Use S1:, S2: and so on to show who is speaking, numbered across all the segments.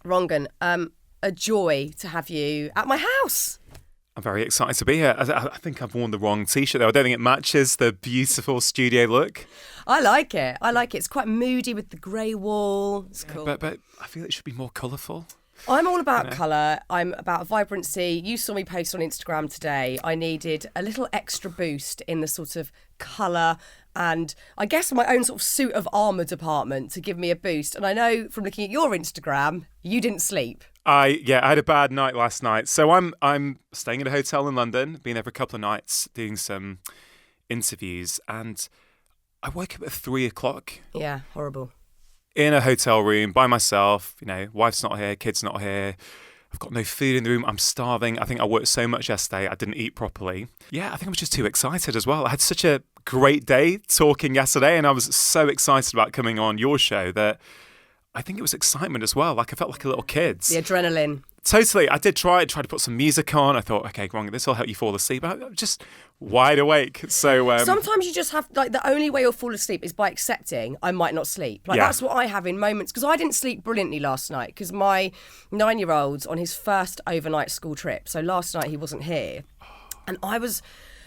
S1: Rangan, a joy to have you at my house.
S2: I'm very excited to be here. I think I've worn the wrong T-shirt though. I don't think it matches the beautiful studio look.
S1: I like it. It's quite moody with the grey wall. It's cool.
S2: But I feel it should be more colourful.
S1: I'm all about colour. I'm about vibrancy. You saw me post on Instagram today. I needed a little extra boost in the sort of colour and I guess my own sort of suit of armour department to give me a boost. And I know from looking at your Instagram, you didn't sleep.
S2: I had a bad night last night. So I'm staying at a hotel in London, been there for a couple of nights, doing some interviews, and I woke up at 3:00.
S1: Yeah, horrible.
S2: In a hotel room by myself, wife's not here, kid's not here. I've got no food in the room. I'm starving. I think I worked so much yesterday. I didn't eat properly. Yeah, I think I was just too excited as well. I had such a great day talking yesterday, and I was so excited about coming on your show that I think it was excitement as well. Like I felt like a little kid.
S1: The adrenaline.
S2: Totally. I did try to put some music on. I thought, okay, Rangan, this will help you fall asleep. I'm just wide awake. So
S1: sometimes you just have, like, the only way you'll fall asleep is by accepting I might not sleep. That's what I have in moments. Because I didn't sleep brilliantly last night because my 9-year-old's on his first overnight school trip. So last night he wasn't here. And I was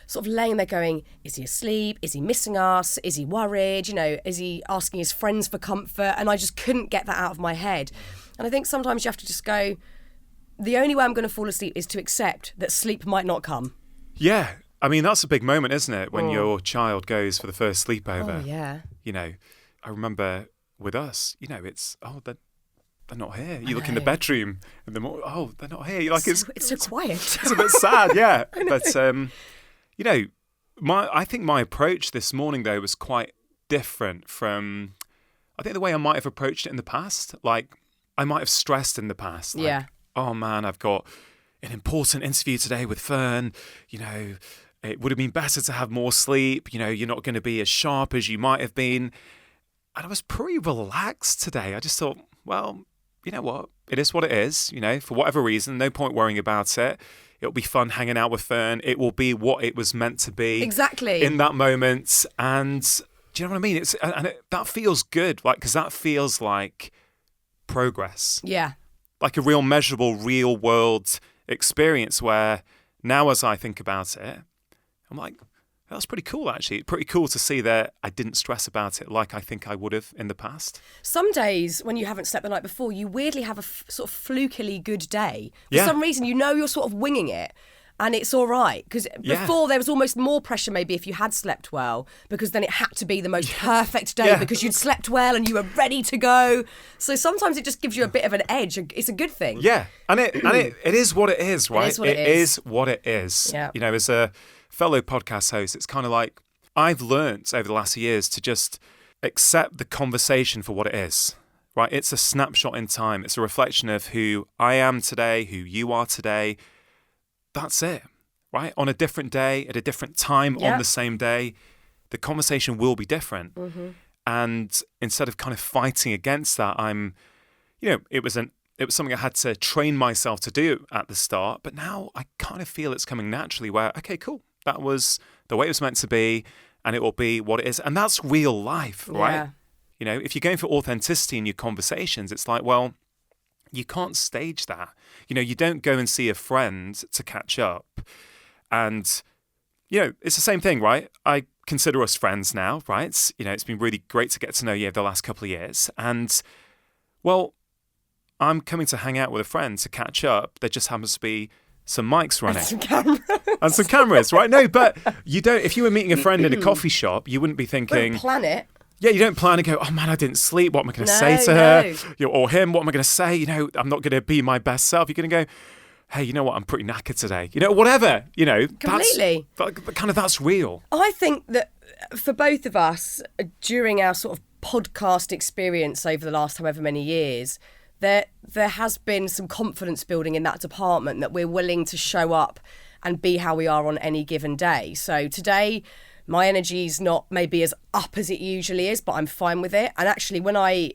S1: sort of laying there going, is he asleep? Is he missing us? Is he worried? Is he asking his friends for comfort? And I just couldn't get that out of my head. And I think sometimes you have to just go, the only way I'm going to fall asleep is to accept that sleep might not come.
S2: Yeah. I mean, that's a big moment, isn't it? When your child goes for the first sleepover.
S1: Oh, yeah.
S2: I remember with us, it's, they're not here. You look in the bedroom and they're not here. You're like, it's
S1: so quiet.
S2: It's a bit sad, yeah. But, I think my approach this morning, though, was quite different from, I think, the way I might have approached it in the past. Like, I might have stressed in the past. Like,
S1: yeah.
S2: Oh, man, I've got an important interview today with Fearne. It would have been better to have more sleep. You're not going to be as sharp as you might have been. And I was pretty relaxed today. I just thought, well, you know what? It is what it is, for whatever reason. No point worrying about it. It'll be fun hanging out with Fearne. It will be what it was meant to be.
S1: Exactly.
S2: In that moment. And do you know what I mean? That feels good, because that feels like progress.
S1: Yeah.
S2: Like a real measurable, real world experience where now as I think about it, I'm like, that's pretty cool, actually. Pretty cool to see that I didn't stress about it like I think I would have in the past.
S1: Some days when you haven't slept the night before, you weirdly have a sort of flukily good day. For some reason, you're sort of winging it. And it's all right, because before there was almost more pressure maybe if you had slept well, because then it had to be the most perfect day because you'd slept well and you were ready to go. So sometimes it just gives you a bit of an edge. It's a good thing.
S2: Yeah, and it is what it is, right?
S1: It is
S2: what it is.
S1: Yeah.
S2: As a fellow podcast host, it's kind of like I've learnt over the last years to just accept the conversation for what it is. Right? It's a snapshot in time. It's a reflection of who I am today, who you are today. That's it, right? On a different day, at a different time, on the same day, the conversation will be different. Mm-hmm. And instead of kind of fighting against that, it was something I had to train myself to do at the start. But now I kind of feel it's coming naturally where, okay, cool. That was the way it was meant to be, and it will be what it is. And that's real life, right?
S1: Yeah.
S2: If you're going for authenticity in your conversations, it's like, well, you can't stage that. You don't go and see a friend to catch up. And, it's the same thing, right? I consider us friends now, right? It's been really great to get to know you over the last couple of years. And, well, I'm coming to hang out with a friend to catch up. There just happens to be some mics running. And some cameras, right? No, but you don't, if you were meeting a friend in a coffee shop, you wouldn't be thinking...
S1: Don't plan it.
S2: Yeah, you don't plan and go, oh man, I didn't sleep. What am I going to say to her? Or him, what am I going to say? I'm not going to be my best self. You're going to go, hey, you know what? I'm pretty knackered today. Whatever.
S1: Completely.
S2: That's real.
S1: I think that for both of us, during our sort of podcast experience over the last however many years, there has been some confidence building in that department that we're willing to show up and be how we are on any given day. So today, my energy's not maybe as up as it usually is, but I'm fine with it. And actually, when I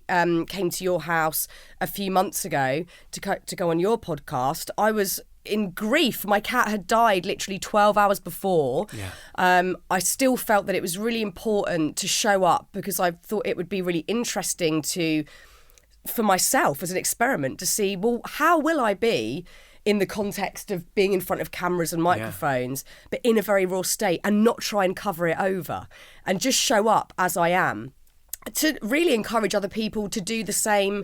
S1: came to your house a few months ago to go on your podcast, I was in grief. My cat had died literally 12 hours before.
S2: Yeah.
S1: I still felt that it was really important to show up because I thought it would be really interesting to for myself as an experiment to see, well, how will I be in the context of being in front of cameras and microphones, but in a very raw state, and not try and cover it over and just show up as I am, to really encourage other people to do the same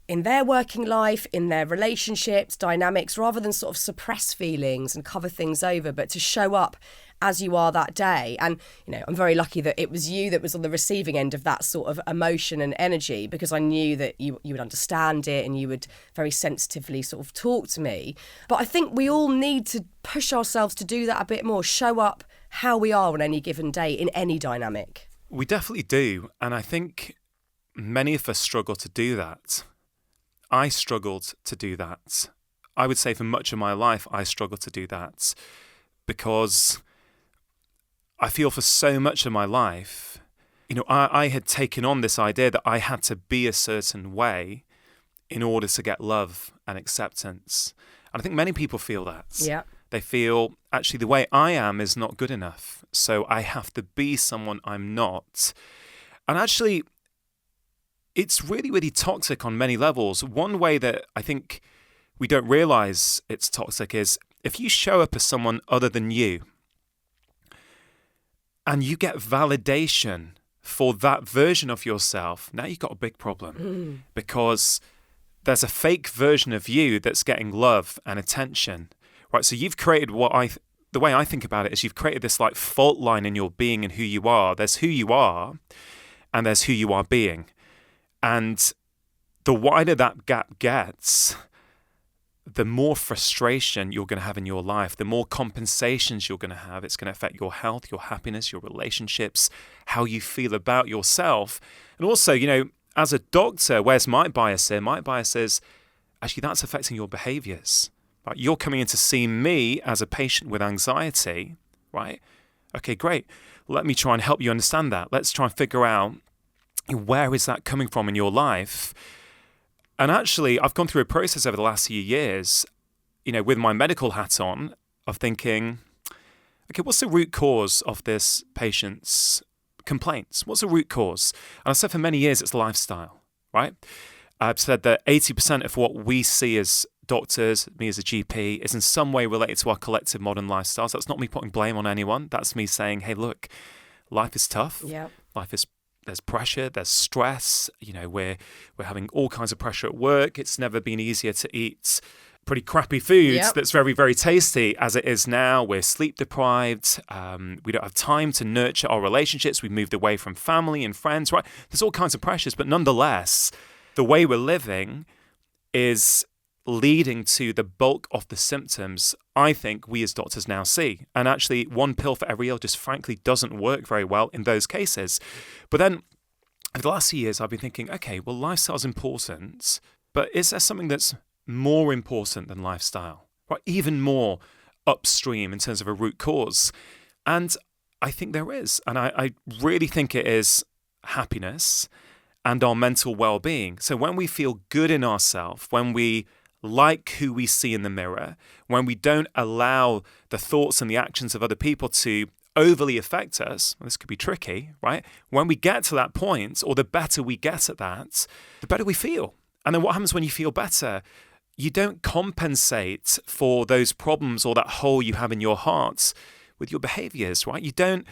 S1: in their working life, in their relationships, dynamics, rather than sort of suppress feelings and cover things over, but to show up as you are that day. And, you know, I'm very lucky that it was you that was on the receiving end of that sort of emotion and energy, because I knew that you would understand it and you would very sensitively sort of talk to me. But I think we all need to push ourselves to do that a bit more, show up how we are on any given day in any dynamic.
S2: We definitely do. And I think many of us struggle to do that. I struggled to do that. I would say for much of my life, I struggled to do that because I feel for so much of my life, you know, I had taken on this idea that I had to be a certain way in order to get love and acceptance. And I think many people feel that.
S1: Yeah.
S2: They feel, actually, the way I am is not good enough, so I have to be someone I'm not. And actually, it's really, really toxic on many levels. One way that I think we don't realise it's toxic is if you show up as someone other than you and you get validation for that version of yourself, now you've got a big problem because there's a fake version of you that's getting love and attention, right? So you've created the way I think about it is you've created this like fault line in your being and who you are. There's who you are and there's who you are being. And the wider that gap gets, the more frustration you're going to have in your life, the more compensations you're going to have. It's going to affect your health, your happiness, your relationships, how you feel about yourself. And also, you know, as a doctor, where's my bias here? My bias is, actually, that's affecting your behaviors. Right? You're coming in to see me as a patient with anxiety, right? Okay, great. Let me try and help you understand that. Let's try and figure out, where is that coming from in your life? And actually, I've gone through a process over the last few years, you know, with my medical hat on, of thinking, okay, what's the root cause of this patient's complaints? What's the root cause? And I've said for many years it's lifestyle, right? I've said that 80% of what we see as doctors, me as a GP, is in some way related to our collective modern lifestyles. That's not me putting blame on anyone. That's me saying, hey, look, life is tough.
S1: Yeah.
S2: There's pressure, there's stress, you know, we're having all kinds of pressure at work. It's never been easier to eat pretty crappy foods that's very, very tasty as it is now. We're sleep deprived. We don't have time to nurture our relationships. We've moved away from family and friends, right? There's all kinds of pressures, but nonetheless, the way we're living is leading to the bulk of the symptoms I think we as doctors now see. And actually, one pill for every ill just frankly doesn't work very well in those cases. But then, over the last few years, I've been thinking, okay, well, lifestyle's important, but is there something that's more important than lifestyle? Right? Even more upstream in terms of a root cause? And I think there is. And I really think it is happiness and our mental well-being. So when we feel good in ourselves, when we like who we see in the mirror, when we don't allow the thoughts and the actions of other people to overly affect us, well, this could be tricky, right? When we get to that point, or the better we get at that, the better we feel. And then what happens when you feel better? You don't compensate for those problems or that hole you have in your heart with your behaviors, right? You don't,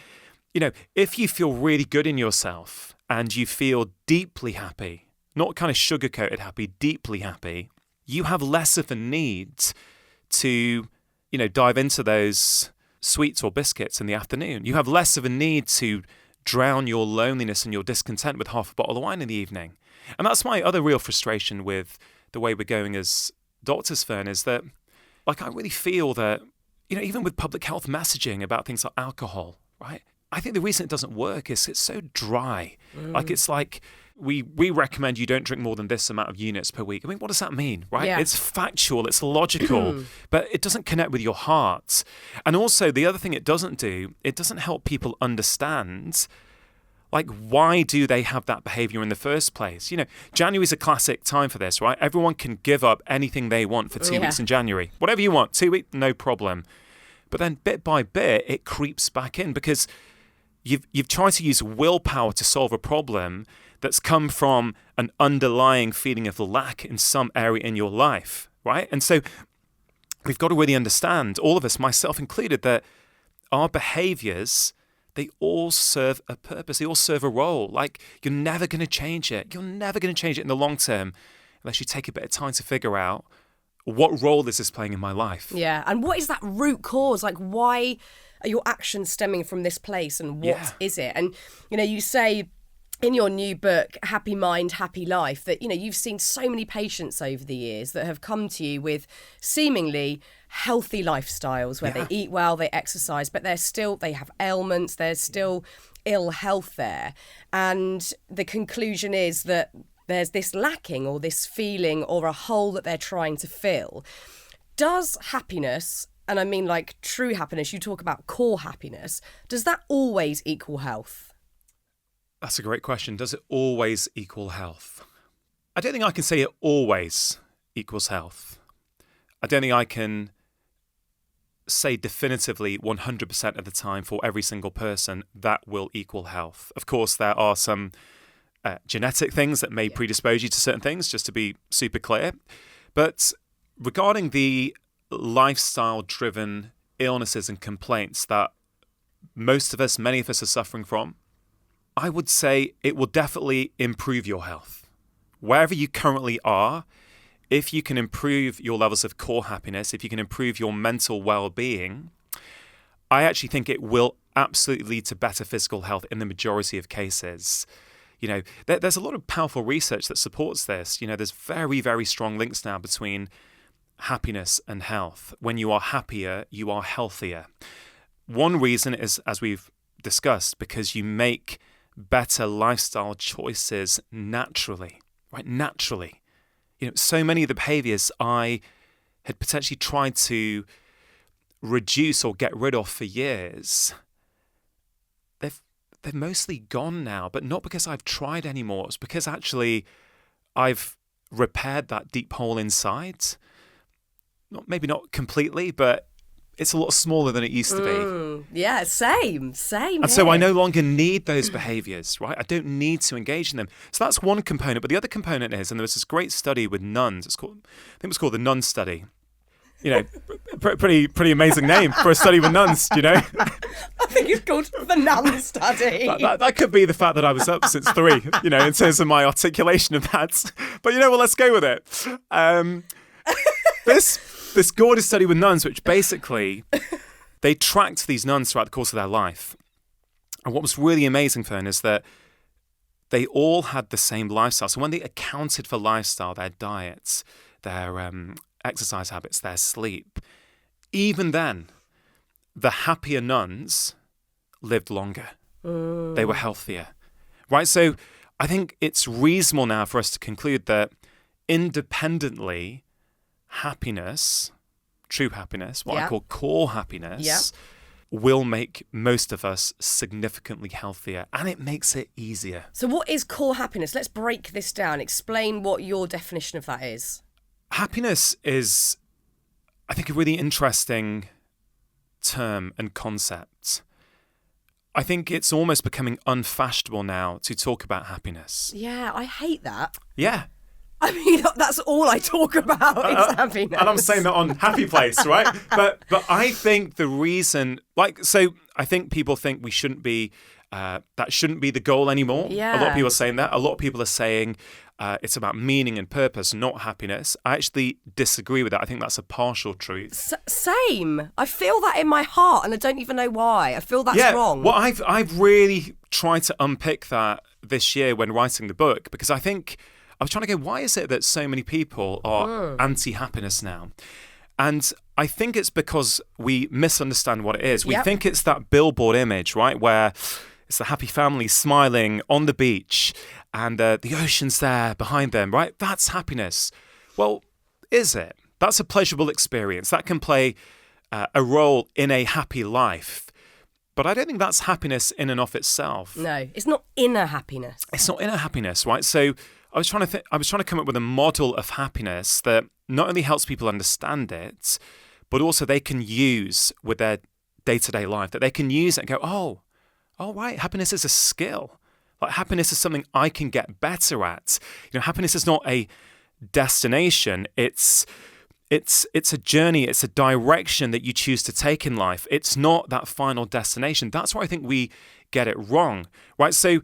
S2: you know, if you feel really good in yourself and you feel deeply happy, not kind of sugar-coated happy, deeply happy, you have less of a need to, you know, dive into those sweets or biscuits in the afternoon. You have less of a need to drown your loneliness and your discontent with half a bottle of wine in the evening. And that's my other real frustration with the way we're going as doctors, Fearne, is that, like, I really feel that, you know, even with public health messaging about things like alcohol, right? I think the reason it doesn't work is it's so dry. Like, it's like, we recommend you don't drink more than this amount of units per week. I mean, what does that mean, right?
S1: Yeah.
S2: It's factual, it's logical, but it doesn't connect with your heart. And also, the other thing it doesn't do, it doesn't help people understand, like, why do they have that behavior in the first place? You know, January is a classic time for this, right? Everyone can give up anything they want for 2 weeks in January. Whatever you want, 2 weeks, no problem. But then bit by bit, it creeps back in because you've tried to use willpower to solve a problem that's come from an underlying feeling of lack in some area in your life, right? And so we've got to really understand, all of us, myself included, that our behaviors, they all serve a purpose. They all serve a role. Like, you're never going to change it. You're never going to change it in the long term unless you take a bit of time to figure out, what role is this playing in my life?
S1: Yeah, and what is that root cause? Like, why are your actions stemming from this place, and what is it? And, you say in your new book, Happy Mind, Happy Life, that, you've seen so many patients over the years that have come to you with seemingly healthy lifestyles where they eat well, they exercise, but they have ailments, there's still ill health there. And the conclusion is that there's this lacking or this feeling or a hole that they're trying to fill. Does happiness, and I mean like true happiness, you talk about core happiness, does that always equal health?
S2: That's a great question. Does it always equal health? I don't think I can say it always equals health. I don't think I can say definitively 100% of the time for every single person that will equal health. Of course, there are some genetic things that may predispose you to certain things, just to be super clear. But regarding the lifestyle-driven illnesses and complaints that most of us, many of us are suffering from, I would say it will definitely improve your health. Wherever you currently are, if you can improve your levels of core happiness, if you can improve your mental well-being, I actually think it will absolutely lead to better physical health in the majority of cases. There's a lot of powerful research that supports this. There's very, very strong links now between happiness and health. When you are happier, you are healthier. One reason is, as we've discussed, because you make better lifestyle choices naturally, right? Naturally. So many of the behaviors I had potentially tried to reduce or get rid of for years, they're mostly gone now, but not because I've tried anymore. It's because actually I've repaired that deep hole inside. Maybe not completely, but it's a lot smaller than it used to be.
S1: Yeah, same.
S2: And so I no longer need those behaviors, right? I don't need to engage in them. So that's one component. But the other component is, and there was this great study with nuns. I think it was called the Nun Study. Pretty amazing name for a study with nuns, I
S1: think it's called the Nun Study.
S2: That could be the fact that I was up since 3, in terms of my articulation of that. But let's go with it. This gorgeous study with nuns, which basically, they tracked these nuns throughout the course of their life. And what was really amazing, Fearne, is that they all had the same lifestyle. So when they accounted for lifestyle, their diets, their exercise habits, their sleep, even then, the happier nuns lived longer. They were healthier, right? So I think it's reasonable now for us to conclude that independently, happiness, true happiness, what I call core happiness, will make most of us significantly healthier, and it makes it easier.
S1: So what is core happiness? Let's break this down. Explain what your definition of that is.
S2: Happiness is, I think, a really interesting term and concept. I think it's almost becoming unfashionable now to talk about happiness.
S1: Yeah, I hate that.
S2: Yeah.
S1: I mean, that's all I talk about is happiness.
S2: And I'm saying that on Happy Place, right? But I think the reason, I think people think we shouldn't be, that shouldn't be the goal anymore.
S1: Yeah.
S2: A lot of people are saying that. A lot of people are saying it's about meaning and purpose, not happiness. I actually disagree with that. I think that's a partial truth.
S1: Same. I feel that in my heart, and I don't even know why. I feel that's wrong.
S2: Well, I've really tried to unpick that this year when writing the book, because I think I was trying to go, why is it that so many people are anti-happiness now? And I think it's because we misunderstand what it is. We think it's that billboard image, right, where it's the happy family smiling on the beach and the ocean's there behind them, right? That's happiness. Well, is it? That's a pleasurable experience. That can play a role in a happy life. But I don't think that's happiness in and of itself.
S1: No, it's not inner happiness.
S2: It's not inner happiness, right? So I was trying to come up with a model of happiness that not only helps people understand it, but also they can use with their day-to-day life, that they can use it and go, oh, right, happiness is a skill. Like happiness is something I can get better at. Happiness is not a destination. It's a journey. It's a direction that you choose to take in life. It's not that final destination. That's where I think we get it wrong, right? So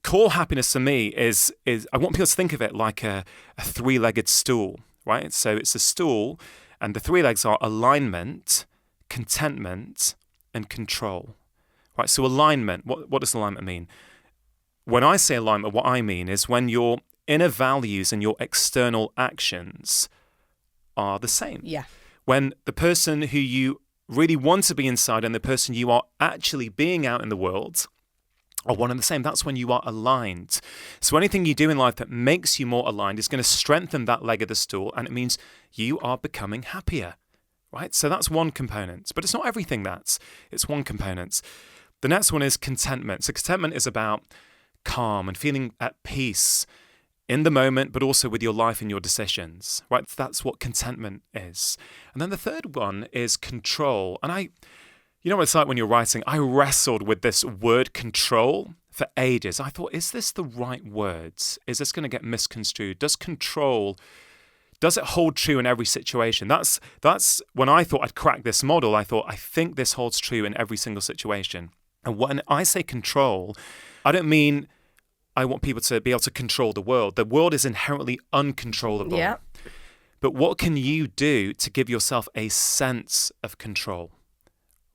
S2: core happiness for me is I want people to think of it like a three-legged stool, right? So it's a stool, and the three legs are alignment, contentment, and control, right? So alignment, what does alignment mean? When I say alignment, what I mean is when your inner values and your external actions are the same.
S1: Yeah.
S2: When the person who you really want to be inside and the person you are actually being out in the world are one and the same, that's when you are aligned. So anything you do in life that makes you more aligned is going to strengthen that leg of the stool, and it means you are becoming happier, right? So that's one component, but it's not everything. It's one component. The next one is contentment. So contentment is about calm and feeling at peace in the moment, but also with your life and your decisions, right? That's what contentment is. And then the third one is control. And you know what it's like when you're writing? I wrestled with this word control for ages. I thought, is this the right word? Is this going to get misconstrued? Does it hold true in every situation? That's when I thought I'd cracked this model. I thought, I think this holds true in every single situation. And when I say control, I don't mean I want people to be able to control the world. The world is inherently uncontrollable.
S1: Yeah.
S2: But what can you do to give yourself a sense of control,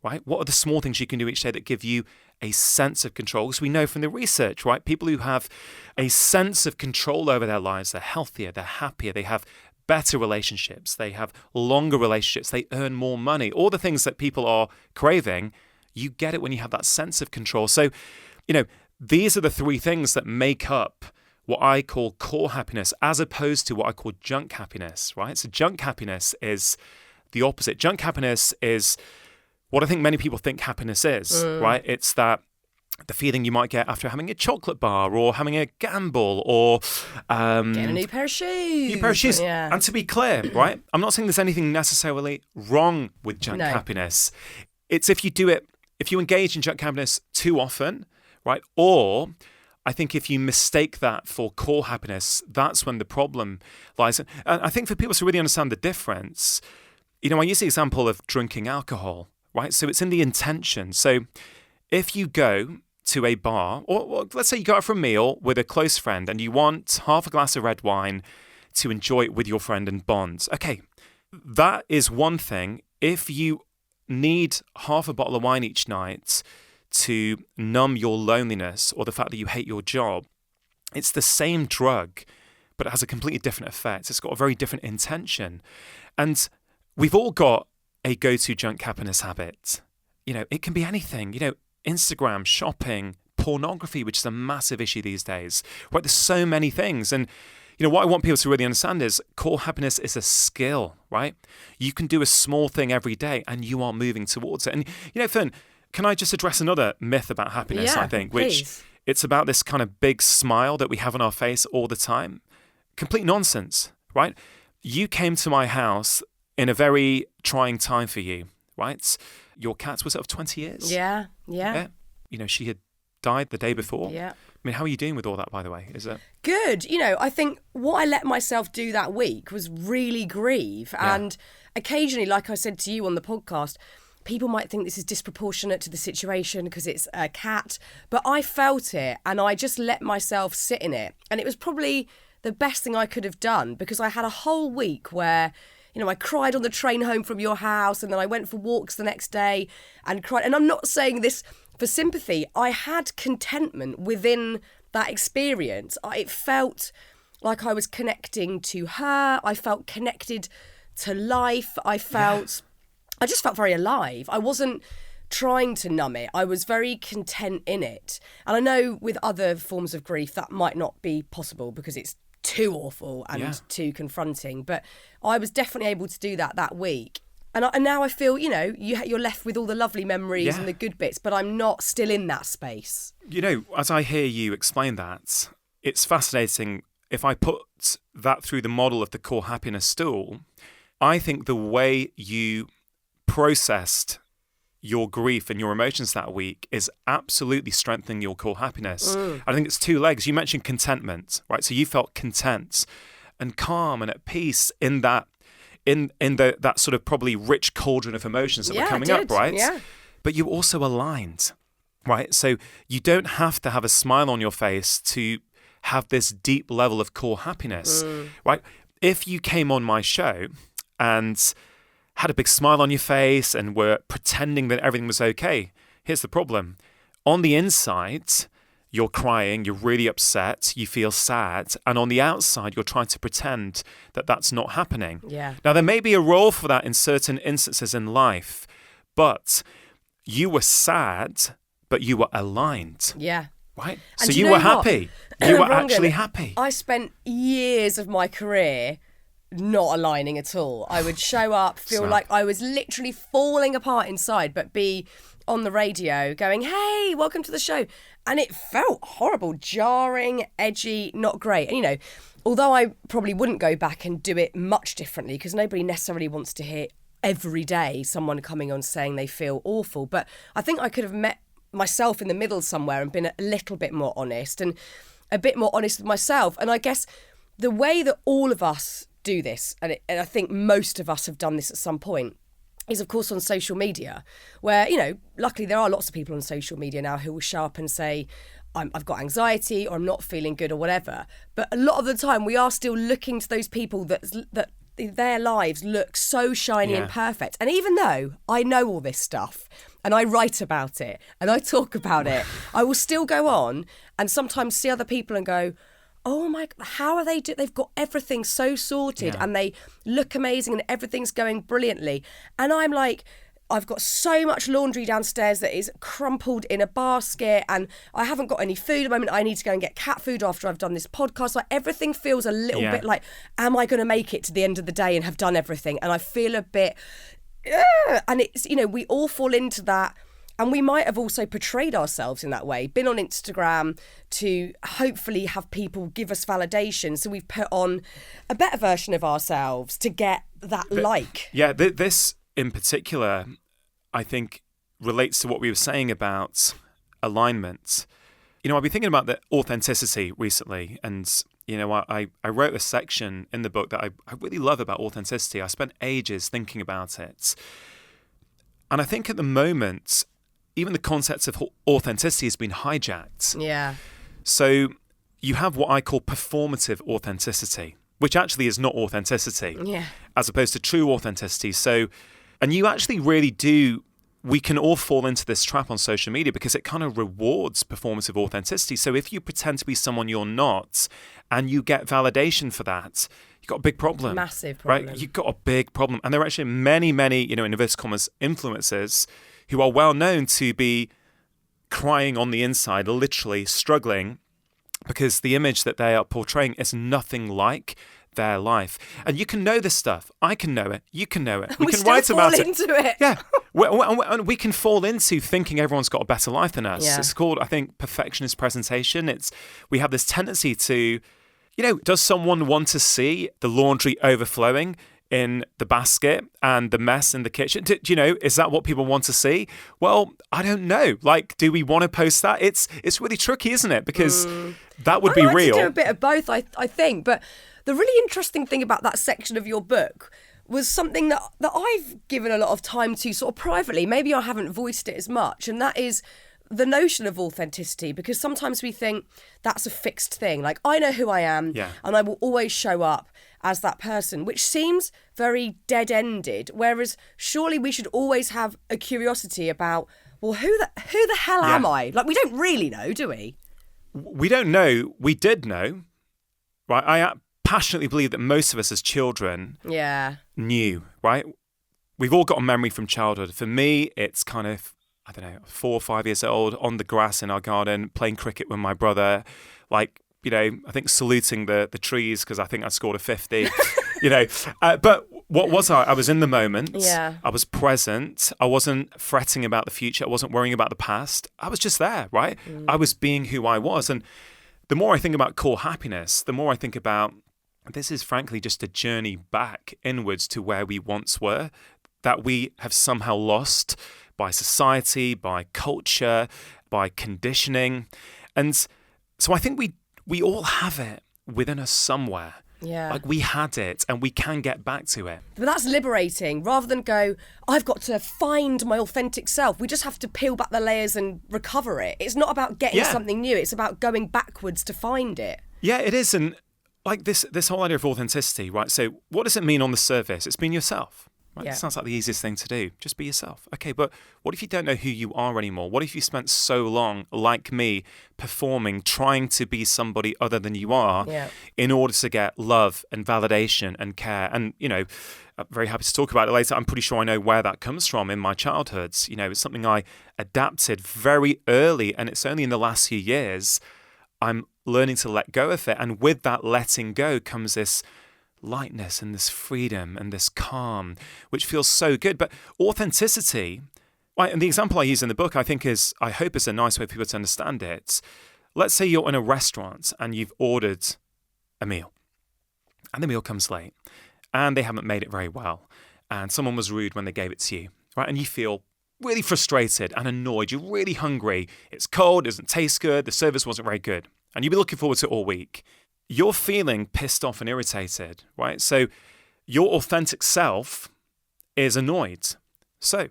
S2: right? What are the small things you can do each day that give you a sense of control? Because we know from the research, right? People who have a sense of control over their lives, they're healthier, they're happier, they have better relationships, they have longer relationships, they earn more money. All the things that people are craving, you get it when you have that sense of control. So, these are the three things that make up what I call core happiness, as opposed to what I call junk happiness, right? So junk happiness is the opposite. Junk happiness is what I think many people think happiness is, right? It's the feeling you might get after having a chocolate bar or having a gamble or
S1: getting a new pair of shoes. Yeah.
S2: And to be clear, right? I'm not saying there's anything necessarily wrong with junk happiness. It's if you engage in junk happiness too often, right? Or I think if you mistake that for core happiness, that's when the problem lies. And I think for people to really understand the difference, I use the example of drinking alcohol, right? So it's in the intention. So if you go to a bar, or let's say you go out for a meal with a close friend and you want half a glass of red wine to enjoy it with your friend and bond. Okay, that is one thing. If you need half a bottle of wine each night to numb your loneliness or the fact that you hate your job, it's the same drug, but it has a completely different effect. It's got a very different intention. And we've all got a go-to junk happiness habit. It can be anything, Instagram, shopping, pornography, which is a massive issue these days. Right? There's so many things. And what I want people to really understand is core happiness is a skill, right? You can do a small thing every day and you are moving towards it. And, Fearne, can I just address another myth about happiness, I think, which it's about this kind of big smile that we have on our face all the time. Complete nonsense, right? You came to my house in a very trying time for you, right? Your cat was of 20 years?
S1: Yeah.
S2: She had died the day before.
S1: Yeah.
S2: I mean, how are you doing with all that, by the way? Is it
S1: good? I think what I let myself do that week was really grieve. Yeah. And occasionally, like I said to you on the podcast, people might think this is disproportionate to the situation because it's a cat, but I felt it and I just let myself sit in it. And it was probably the best thing I could have done because I had a whole week where, I cried on the train home from your house and then I went for walks the next day and cried. And I'm not saying this for sympathy. I had contentment within that experience. It felt like I was connecting to her. I felt connected to life. I just felt very alive. I wasn't trying to numb it. I was very content in it. And I know with other forms of grief that might not be possible because it's too awful and too confronting. But I was definitely able to do that week. And now I feel, you're left with all the lovely memories and the good bits, but I'm not still in that space.
S2: As I hear you explain that, it's fascinating. If I put that through the model of the core happiness stool, I think the way you processed your grief and your emotions that week is absolutely strengthening your core happiness. I think it's two legs. You mentioned contentment, right? So you felt content and calm and at peace in that that sort of probably rich cauldron of emotions that were coming up, right?
S1: Yeah.
S2: But you also aligned, right? So you don't have to have a smile on your face to have this deep level of core happiness, right? If you came on my show and had a big smile on your face and were pretending that everything was okay, here's the problem. On the inside, you're crying, you're really upset, you feel sad, and on the outside, you're trying to pretend that that's not happening.
S1: Yeah.
S2: Now, there may be a role for that in certain instances in life, but you were sad, but you were aligned.
S1: Yeah.
S2: Right?
S1: And
S2: so you were happy. You were actually happy.
S1: I spent years of my career not aligning at all. I would show up, feel like I was literally falling apart inside, but be on the radio going, hey, welcome to the show. And it felt horrible, jarring, edgy, not great. And, you know, although I probably wouldn't go back and do it much differently because nobody necessarily wants to hear every day someone coming on saying they feel awful. But I think I could have met myself in the middle somewhere and been a little bit more honest and a bit more honest with myself. And I guess the way that all of us do this, and I think most of us have done this at some point, is of course on social media, where, you know, luckily there are lots of people on social media now who will show up and say, I've got anxiety or I'm not feeling good or whatever. But a lot of the time we are still looking to those people that their lives look so shiny and perfect. And even though I know all this stuff and I write about it and I talk about it, I will still go on and sometimes see other people and go, oh my, how are they they've got everything so sorted and they look amazing and everything's going brilliantly. And I'm like, I've got so much laundry downstairs that is crumpled in a basket and I haven't got any food at the moment. I need to go and get cat food after I've done this podcast. Like everything feels a little bit like, am I going to make it to the end of the day and have done everything? And I feel a bit, and it's, you know, we all fall into that. And we might have also portrayed ourselves in that way, been on Instagram to hopefully have people give us validation. So we've put on a better version of ourselves to get that like.
S2: Yeah, this in particular, I think, relates to what we were saying about alignment. You know, I've been thinking about the authenticity recently. And, you know, I wrote a section in the book that I really love about authenticity. I spent ages thinking about it. And I think at the moment, even the concept of authenticity has been hijacked.
S1: Yeah.
S2: So you have what I call performative authenticity, which actually is not authenticity, as opposed to true authenticity. So, and you actually really do, we can all fall into this trap on social media because it kind of rewards performative authenticity. So if you pretend to be someone you're not and you get validation for that, you've got a big problem.
S1: Massive problem.
S2: Right? You've got a big problem. And there are actually many, you know, in inverted commas, influencers who are well known to be crying on the inside, literally struggling, because the image that they are portraying is nothing like their life. And you can know this stuff. I can know it. You can know it.
S1: We
S2: can
S1: still
S2: write
S1: fall
S2: about
S1: into it.
S2: Yeah. And we can fall into thinking everyone's got a better life than us.
S1: Yeah.
S2: It's called, I think, perfectionist presentation. We have this tendency to, you know, does someone want to see the laundry overflowing in the basket and the mess in the kitchen? Do you know, is that what people want to see? Well, I don't know. Like, do we want to post that? It's really tricky, isn't it? Because that would be real.
S1: I do a bit of both, I think. But the really interesting thing about that section of your book was something that I've given a lot of time to sort of privately. Maybe I haven't voiced it as much. And that is the notion of authenticity, because sometimes we think that's a fixed thing. Like, I know who I am and I will always show up as that person, which seems very dead-ended, whereas surely we should always have a curiosity about, well, who the hell am I? Like, we don't really know, do we?
S2: We don't know. We did know, right? I passionately believe that most of us as children knew, right? We've all got a memory from childhood. For me, it's kind of, I don't know, 4 or 5 years old, on the grass in our garden, playing cricket with my brother, like, you know, I think saluting the trees because I think I scored a 50, you know. But what was I? I was in the moment.
S1: Yeah.
S2: I was present. I wasn't fretting about the future. I wasn't worrying about the past. I was just there, right? I was being who I was. And the more I think about core happiness, the more I think about this is frankly just a journey back inwards to where we once were, that we have somehow lost by society, by culture, by conditioning. And so I think we all have it within us somewhere.
S1: Yeah.
S2: Like we had it and we can get back to it.
S1: But that's liberating. Rather than go, I've got to find my authentic self. We just have to peel back the layers and recover it. It's not about getting something new. It's about going backwards to find it.
S2: Yeah, it is. And like this whole idea of authenticity, right? So what does it mean on the surface? It's being yourself. Right?
S1: Yeah.
S2: It sounds like the easiest thing to do. Just be yourself. Okay, but what if you don't know who you are anymore? What if you spent so long, like me, performing, trying to be somebody other than you are in order to get love and validation and care? And, I'm very happy to talk about it later. I'm pretty sure I know where that comes from in my childhoods. It's something I adapted very early, and it's only in the last few years I'm learning to let go of it. And with that letting go comes this lightness and this freedom and this calm, which feels so good. But authenticity, right, and the example I use in the book, I hope is a nice way for people to understand it. Let's say you're in a restaurant and you've ordered a meal and the meal comes late and they haven't made it very well and someone was rude when they gave it to you, right? And you feel really frustrated and annoyed. You're really hungry. It's cold, it doesn't taste good, the service wasn't very good, and you'll be looking forward to it all week. You're feeling pissed off and irritated, right? So your authentic self is annoyed. So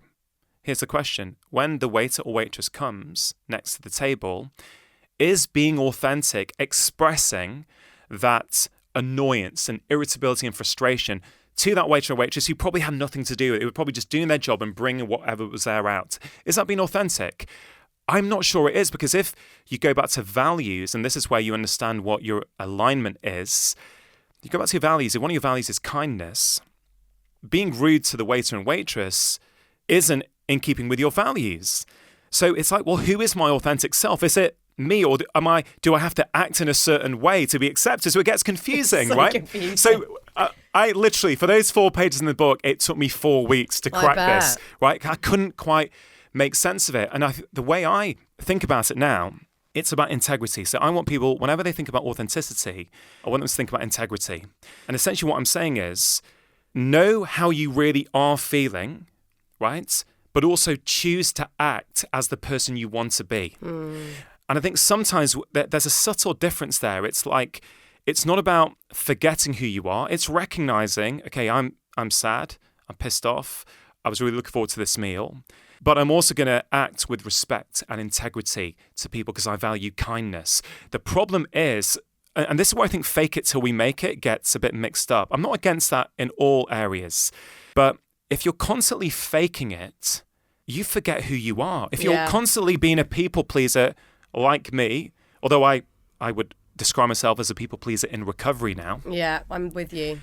S2: here's the question. When the waiter or waitress comes next to the table, is being authentic expressing that annoyance and irritability and frustration to that waiter or waitress who probably had nothing to do with it? They were probably just doing their job and bringing whatever was there out. Is that being authentic? I'm not sure it is, because if you go back to values, and this is where you understand what your alignment is, you go back to your values. If one of your values is kindness, being rude to the waiter and waitress isn't in keeping with your values. So it's like, well, who is my authentic self? Is it me, or do I have to act in a certain way to be accepted? So it gets confusing,
S1: so
S2: right?
S1: Confusing.
S2: So I literally, for those 4 pages in the book, it took me 4 weeks to crack this, right? I couldn't quite make sense of it. And the way I think about it now, it's about integrity. So I want people, whenever they think about authenticity, I want them to think about integrity. And essentially what I'm saying is, know how you really are feeling, right? But also choose to act as the person you want to be. And I think sometimes there's a subtle difference there. It's like, it's not about forgetting who you are. It's recognizing, okay, I'm sad, I'm pissed off, I was really looking forward to this meal. But I'm also going to act with respect and integrity to people because I value kindness. The problem is, and this is where I think fake it till we make it gets a bit mixed up. I'm not against that in all areas. But if you're constantly faking it, you forget who you are. If you're constantly being a people pleaser like me, although I would describe myself as a people pleaser in recovery now. Yeah,
S1: I'm with you.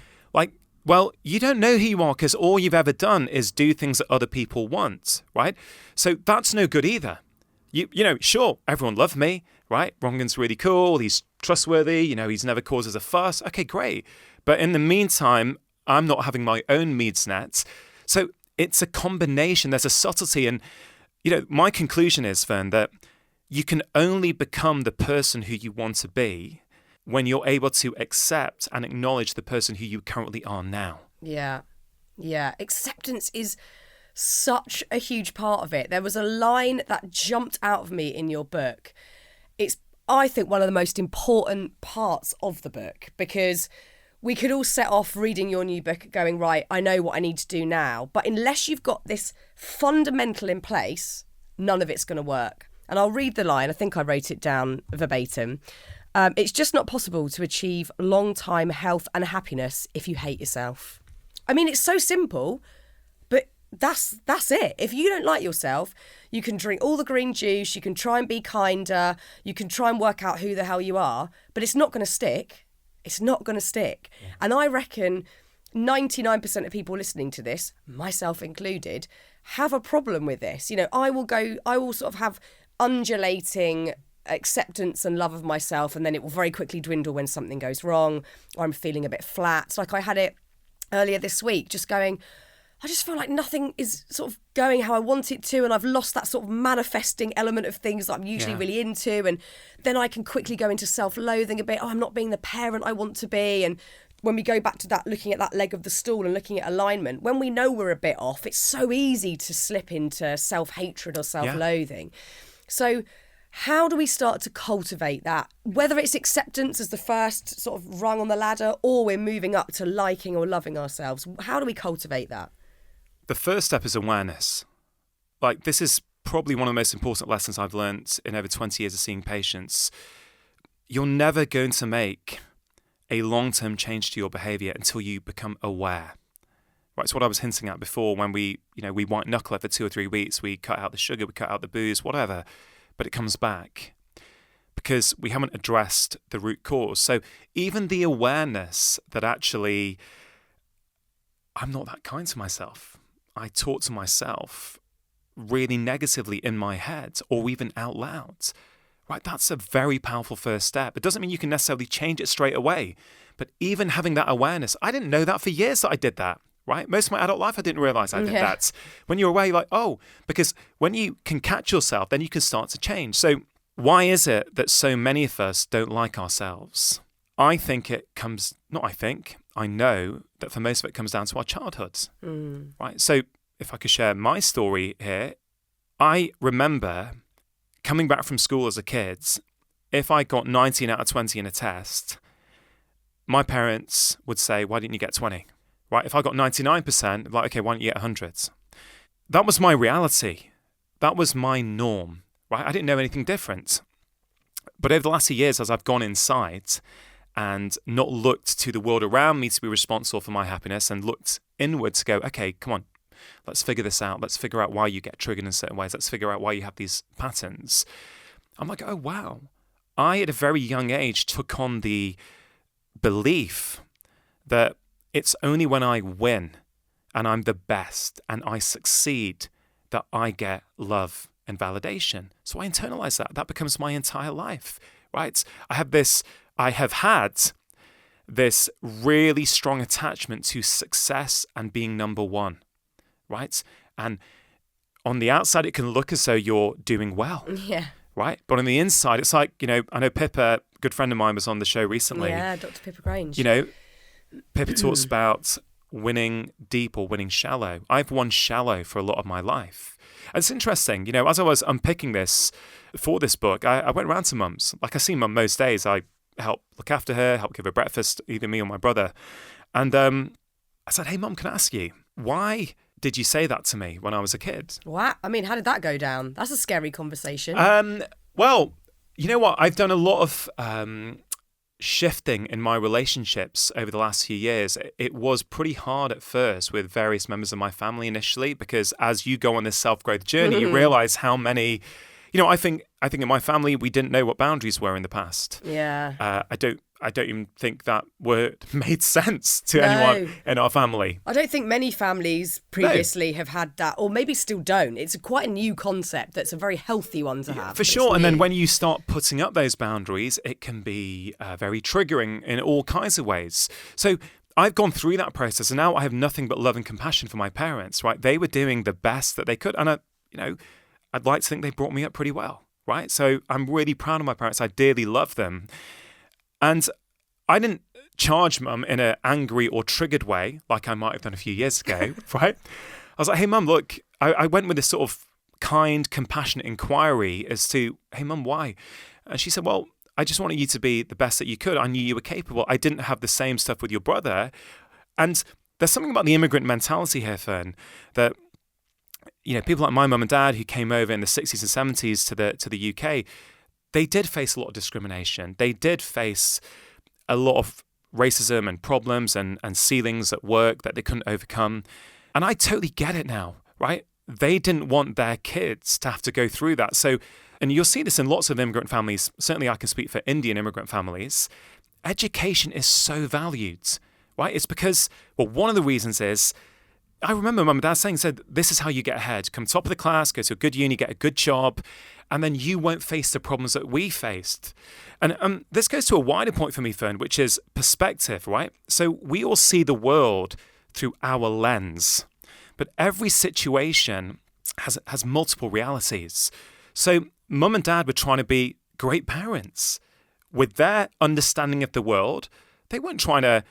S2: Well, you don't know who you are because all you've ever done is do things that other people want, right? So that's no good either. Sure, everyone loved me, right? Rangan's really cool. He's trustworthy. He's never causes a fuss. Okay, great. But in the meantime, I'm not having my own needs met. So it's a combination. There's a subtlety. And, my conclusion is, Fearne, that you can only become the person who you want to be when you're able to accept and acknowledge the person who you currently are now.
S1: Yeah. Acceptance is such a huge part of it. There was a line that jumped out of me in your book. It's, I think, one of the most important parts of the book, because we could all set off reading your new book going, right, I know what I need to do now. But unless you've got this fundamental in place, none of it's going to work. And I'll read the line. I think I wrote it down verbatim. It's just not possible to achieve long-time health and happiness if you hate yourself. I mean, it's so simple, but that's it. If you don't like yourself, you can drink all the green juice, you can try and be kinder, you can try and work out who the hell you are, but it's not going to stick. It's not going to stick. Yeah. And I reckon 99% of people listening to this, myself included, have a problem with this. I will sort of have undulating acceptance and love of myself, and then it will very quickly dwindle when something goes wrong or I'm feeling a bit flat. Like I had it earlier this week, just going, I just feel like nothing is sort of going how I want it to, and I've lost that sort of manifesting element of things that I'm usually really into, and then I can quickly go into self-loathing a bit. I'm not being the parent I want to be, and when we go back to that, looking at that leg of the stool and looking at alignment, when we know we're a bit off, it's so easy to slip into self-hatred or self-loathing. So how do we start to cultivate that? Whether it's acceptance as the first sort of rung on the ladder, or we're moving up to liking or loving ourselves, how do we cultivate that?
S2: The first step is awareness. Like, this is probably one of the most important lessons I've learned in over 20 years of seeing patients. You're never going to make a long-term change to your behaviour until you become aware. Right, it's what I was hinting at before when we white knuckle it for 2 or 3 weeks, we cut out the sugar, we cut out the booze, whatever, but it comes back because we haven't addressed the root cause. So even the awareness that actually I'm not that kind to myself, I talk to myself really negatively in my head or even out loud, right? That's a very powerful first step. It doesn't mean you can necessarily change it straight away, but even having that awareness, I didn't know that for years that I did that, right? Most of my adult life, I didn't realize I did that. When you're aware, you're like, oh, because when you can catch yourself, then you can start to change. So why is it that so many of us don't like ourselves? I know that for most of it comes down to our childhood, right? So if I could share my story here, I remember coming back from school as a kid, if I got 19 out of 20 in a test, my parents would say, why didn't you get 20? Right? If I got 99%, like, okay, why don't you get 100? That was my reality. That was my norm, right? I didn't know anything different. But over the last few years, as I've gone inside and not looked to the world around me to be responsible for my happiness and looked inward to go, okay, come on, let's figure this out. Let's figure out why you get triggered in certain ways. Let's figure out why you have these patterns. I'm like, oh, wow. I, at a very young age, took on the belief that it's only when I win and I'm the best and I succeed that I get love and validation. So I internalize that. That becomes my entire life, right? I have had this really strong attachment to success and being number one, right? And on the outside, it can look as though you're doing well.
S1: Yeah.
S2: Right? But on the inside, it's like, I know Pippa, a good friend of mine, was on the show recently.
S1: Yeah, Dr. Pippa Grange.
S2: Pippa talks about winning deep or winning shallow. I've won shallow for a lot of my life. And it's interesting, as I was unpicking this for this book, I went around to mums. Like, I see mum most days. I help look after her, help give her breakfast, either me or my brother. And I said, hey, mum, can I ask you, why did you say that to me when I was a kid?
S1: What? I mean, how did that go down? That's a scary conversation.
S2: Well, you know what? I've done a lot of shifting in my relationships over the last few years. It was pretty hard at first with various members of my family initially, because as you go on this self-growth journey, you realize how many, I think in my family, we didn't know what boundaries were in the past.
S1: Yeah.
S2: I don't even think that word made sense to anyone in our family.
S1: I don't think many families previously have had that, or maybe still don't. It's quite a new concept that's a very healthy one to have.
S2: For sure. And then when you start putting up those boundaries, it can be very triggering in all kinds of ways. So I've gone through that process, and now I have nothing but love and compassion for my parents, right? They were doing the best that they could. And, I'd like to think they brought me up pretty well, right? So I'm really proud of my parents. I dearly love them. And I didn't charge mum in an angry or triggered way like I might have done a few years ago, right? I was like, hey, mum, look, I went with this sort of kind, compassionate inquiry as to, hey, mum, why? And she said, well, I just wanted you to be the best that you could. I knew you were capable. I didn't have the same stuff with your brother. And there's something about the immigrant mentality here, Fearne, that people like my mum and dad who came over in the 60s and 70s to the UK, they did face a lot of discrimination. They did face a lot of racism and problems and ceilings at work that they couldn't overcome. And I totally get it now, right? They didn't want their kids to have to go through that. So, and you'll see this in lots of immigrant families. Certainly I can speak for Indian immigrant families. Education is so valued, right? It's because, one of the reasons is, I remember mum and dad said, this is how you get ahead. Come top of the class, go to a good uni, get a good job, and then you won't face the problems that we faced. And this goes to a wider point for me, Fearne, which is perspective, right? So we all see the world through our lens, but every situation has multiple realities. So mum and dad were trying to be great parents. With their understanding of the world, they weren't trying to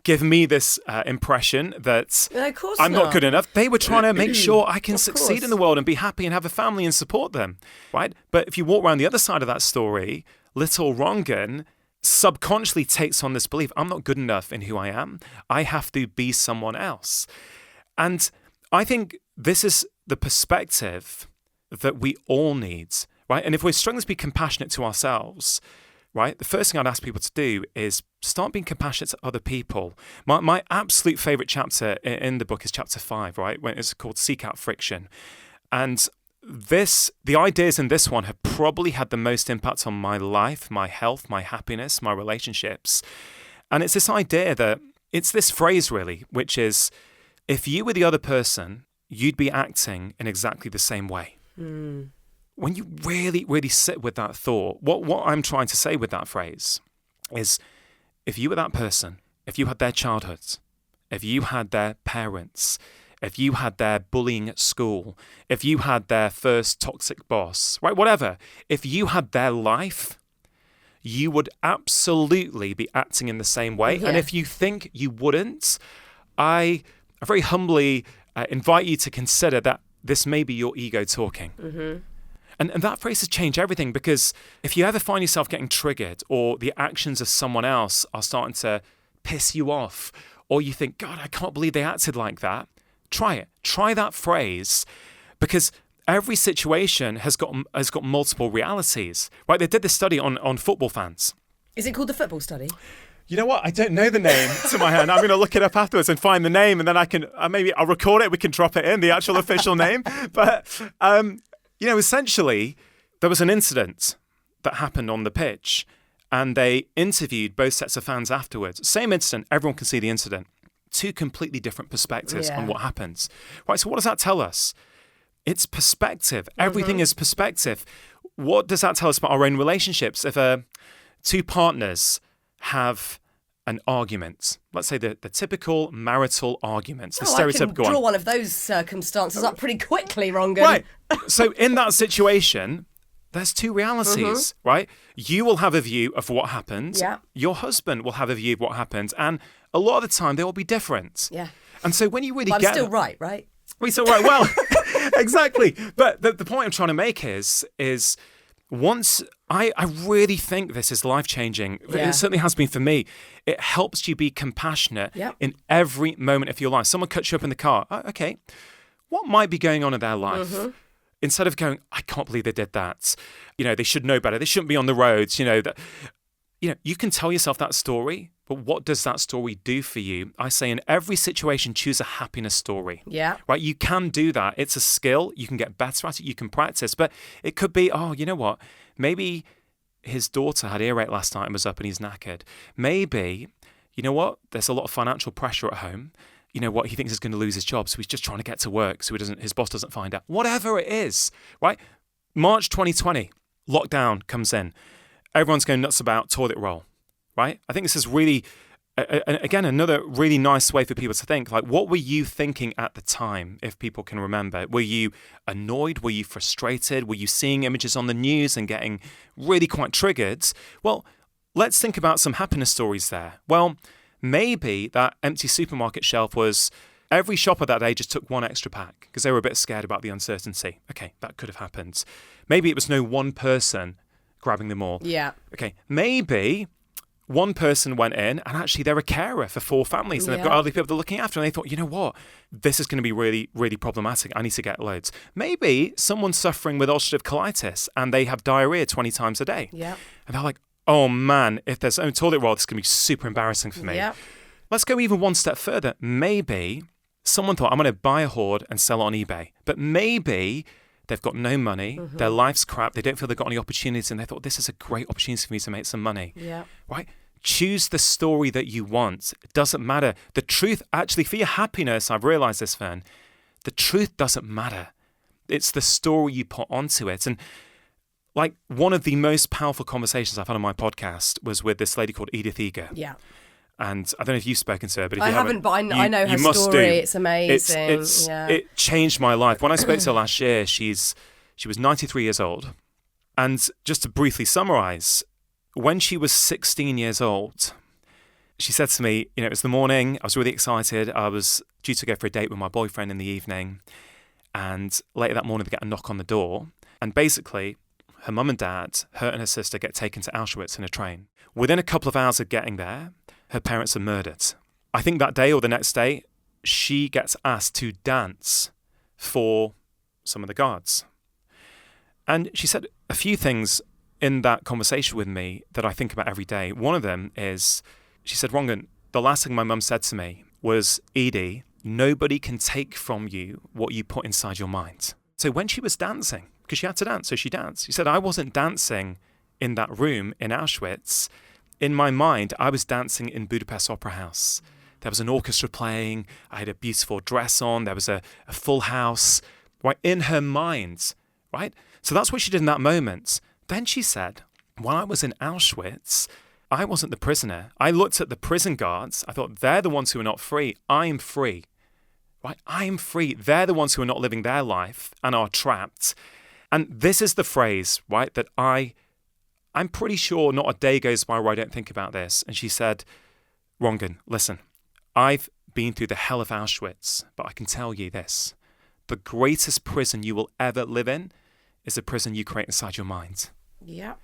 S2: give me this impression that
S1: No, of course
S2: I'm not good enough. They were trying to make sure I can
S1: Of
S2: succeed
S1: course.
S2: in the world and be happy and have a family and support them, right? But if you walk around the other side of that story, little Rangan subconsciously takes on this belief, I'm not good enough in who I am. I have to be someone else. And I think this is the perspective that we all need, right? And if we're struggling to be compassionate to ourselves, right, the first thing I'd ask people to do is start being compassionate to other people. My absolute favourite chapter in the book is chapter 5, right, when it's called Seek Out Friction. And the ideas in this one have probably had the most impact on my life, my health, my happiness, my relationships. And it's this idea that it's this phrase really, which is, if you were the other person, you'd be acting in exactly the same way. When you really, really sit with that thought, what I'm trying to say with that phrase is, if you were that person, if you had their childhood, if you had their parents, if you had their bullying at school, if you had their first toxic boss, right, whatever, if you had their life, you would absolutely be acting in the same way.
S1: Yeah.
S2: And if you think you wouldn't, I very humbly invite you to consider that this may be your ego talking. And that phrase has changed everything, because if you ever find yourself getting triggered, or the actions of someone else are starting to piss you off, or you think, God, I can't believe they acted like that, try it. Try that phrase, because every situation has got multiple realities, right? They did this study on football fans.
S1: Is it called the football study?
S2: You know what? I don't know the name to my hand. I'm going to look it up afterwards and find the name, and then I can maybe I'll record it. We can drop it in, the actual official name. But essentially, there was an incident that happened on the pitch, and they interviewed both sets of fans afterwards. Same incident, everyone can see the incident. Two completely different perspectives on what happens. Right, so what does that tell us? It's perspective. Everything is perspective. What does that tell us about our own relationships? If two partners have an argument, let's say the typical marital arguments, the stereotypical
S1: I can draw one of those circumstances up pretty quickly, Rangan.
S2: Right. So in that situation, there's two realities, right? You will have a view of what happened.
S1: Yeah.
S2: Your husband will have a view of what happened. And a lot of the time, they will be different.
S1: Yeah.
S2: And so when you really
S1: But
S2: get...
S1: I'm still right?
S2: We're still right. Well, exactly. But the point I'm trying to make is once... I really think this is life-changing.
S1: Yeah.
S2: It certainly has been for me. It helps you be compassionate in every moment of your life. Someone cuts you up in the car. Oh, okay. What might be going on in their life? Instead of going, I can't believe they did that. They should know better. They shouldn't be on the roads. You can tell yourself that story, but what does that story do for you? I say in every situation, choose a happiness story.
S1: Yeah.
S2: Right? You can do that. It's a skill. You can get better at it. You can practice. But it could be, oh, you know what? Maybe his daughter had earache last night and was up and he's knackered. Maybe, you know what? There's a lot of financial pressure at home. You know what? He thinks he's going to lose his job, so he's just trying to get to work so his boss doesn't find out. Whatever it is, right? March 2020, lockdown comes in. Everyone's going nuts about toilet roll, right? I think this is really, again, another really nice way for people to think. Like, what were you thinking at the time, if people can remember? Were you annoyed? Were you frustrated? Were you seeing images on the news and getting really quite triggered? Well, let's think about some happiness stories there. Well, maybe that empty supermarket shelf was every shopper that day just took one extra pack because they were a bit scared about the uncertainty. Okay, that could have happened. Maybe it was no one person grabbing them all.
S1: Yeah.
S2: Okay, maybe one person went in and actually they're a carer for 4 families and they've got elderly people they're looking after, and they thought, you know what, this is going to be really, really problematic. I need to get loads. Maybe someone's suffering with ulcerative colitis and they have diarrhea 20 times a day.
S1: Yeah.
S2: And they're like, oh man, if there's no toilet roll, this is going to be super embarrassing for me.
S1: Yeah.
S2: Let's go even one step further. Maybe someone thought, I'm going to buy a hoard and sell it on eBay. But maybe they've got no money, their life's crap, they don't feel they've got any opportunities, and they thought, this is a great opportunity for me to make some money.
S1: Yeah.
S2: Right? Choose the story that you want. It doesn't matter. The truth, actually, for your happiness, I've realized this, Fearne, the truth doesn't matter. It's the story you put onto it. And like, one of the most powerful conversations I've had on my podcast was with this lady called Edith Eger.
S1: Yeah.
S2: And I don't know if you've spoken to her, but if
S1: I
S2: you
S1: haven't, but I know her
S2: must
S1: story.
S2: do.
S1: It's amazing.
S2: It changed my life. When I spoke to her last year, she was 93 years old. And just to briefly summarize, when she was 16 years old, she said to me, it was the morning, I was really excited. I was due to go for a date with my boyfriend in the evening. And later that morning, they get a knock on the door. And basically, her mum and dad, her and her sister get taken to Auschwitz in a train. Within a couple of hours of getting there, her parents are murdered. I think that day or the next day, she gets asked to dance for some of the guards. And she said a few things in that conversation with me that I think about every day. One of them is, she said, Rangan, the last thing my mum said to me was, Edie, nobody can take from you what you put inside your mind. So when she was dancing, because she had to dance, so she danced. She said, I wasn't dancing in that room in Auschwitz. In my mind, I was dancing in Budapest Opera House. There was an orchestra playing. I had a beautiful dress on. There was a full house, right, in her mind, right? So that's what she did in that moment. Then she said, when I was in Auschwitz, I wasn't the prisoner. I looked at the prison guards. I thought, they're the ones who are not free. I'm free. Right? I am free. They're the ones who are not living their life and are trapped. And this is the phrase, right, that I'm pretty sure not a day goes by where I don't think about this. And she said, Rangan, listen, I've been through the hell of Auschwitz, but I can tell you this. The greatest prison you will ever live in is a prison you create inside your mind.
S1: Yeah.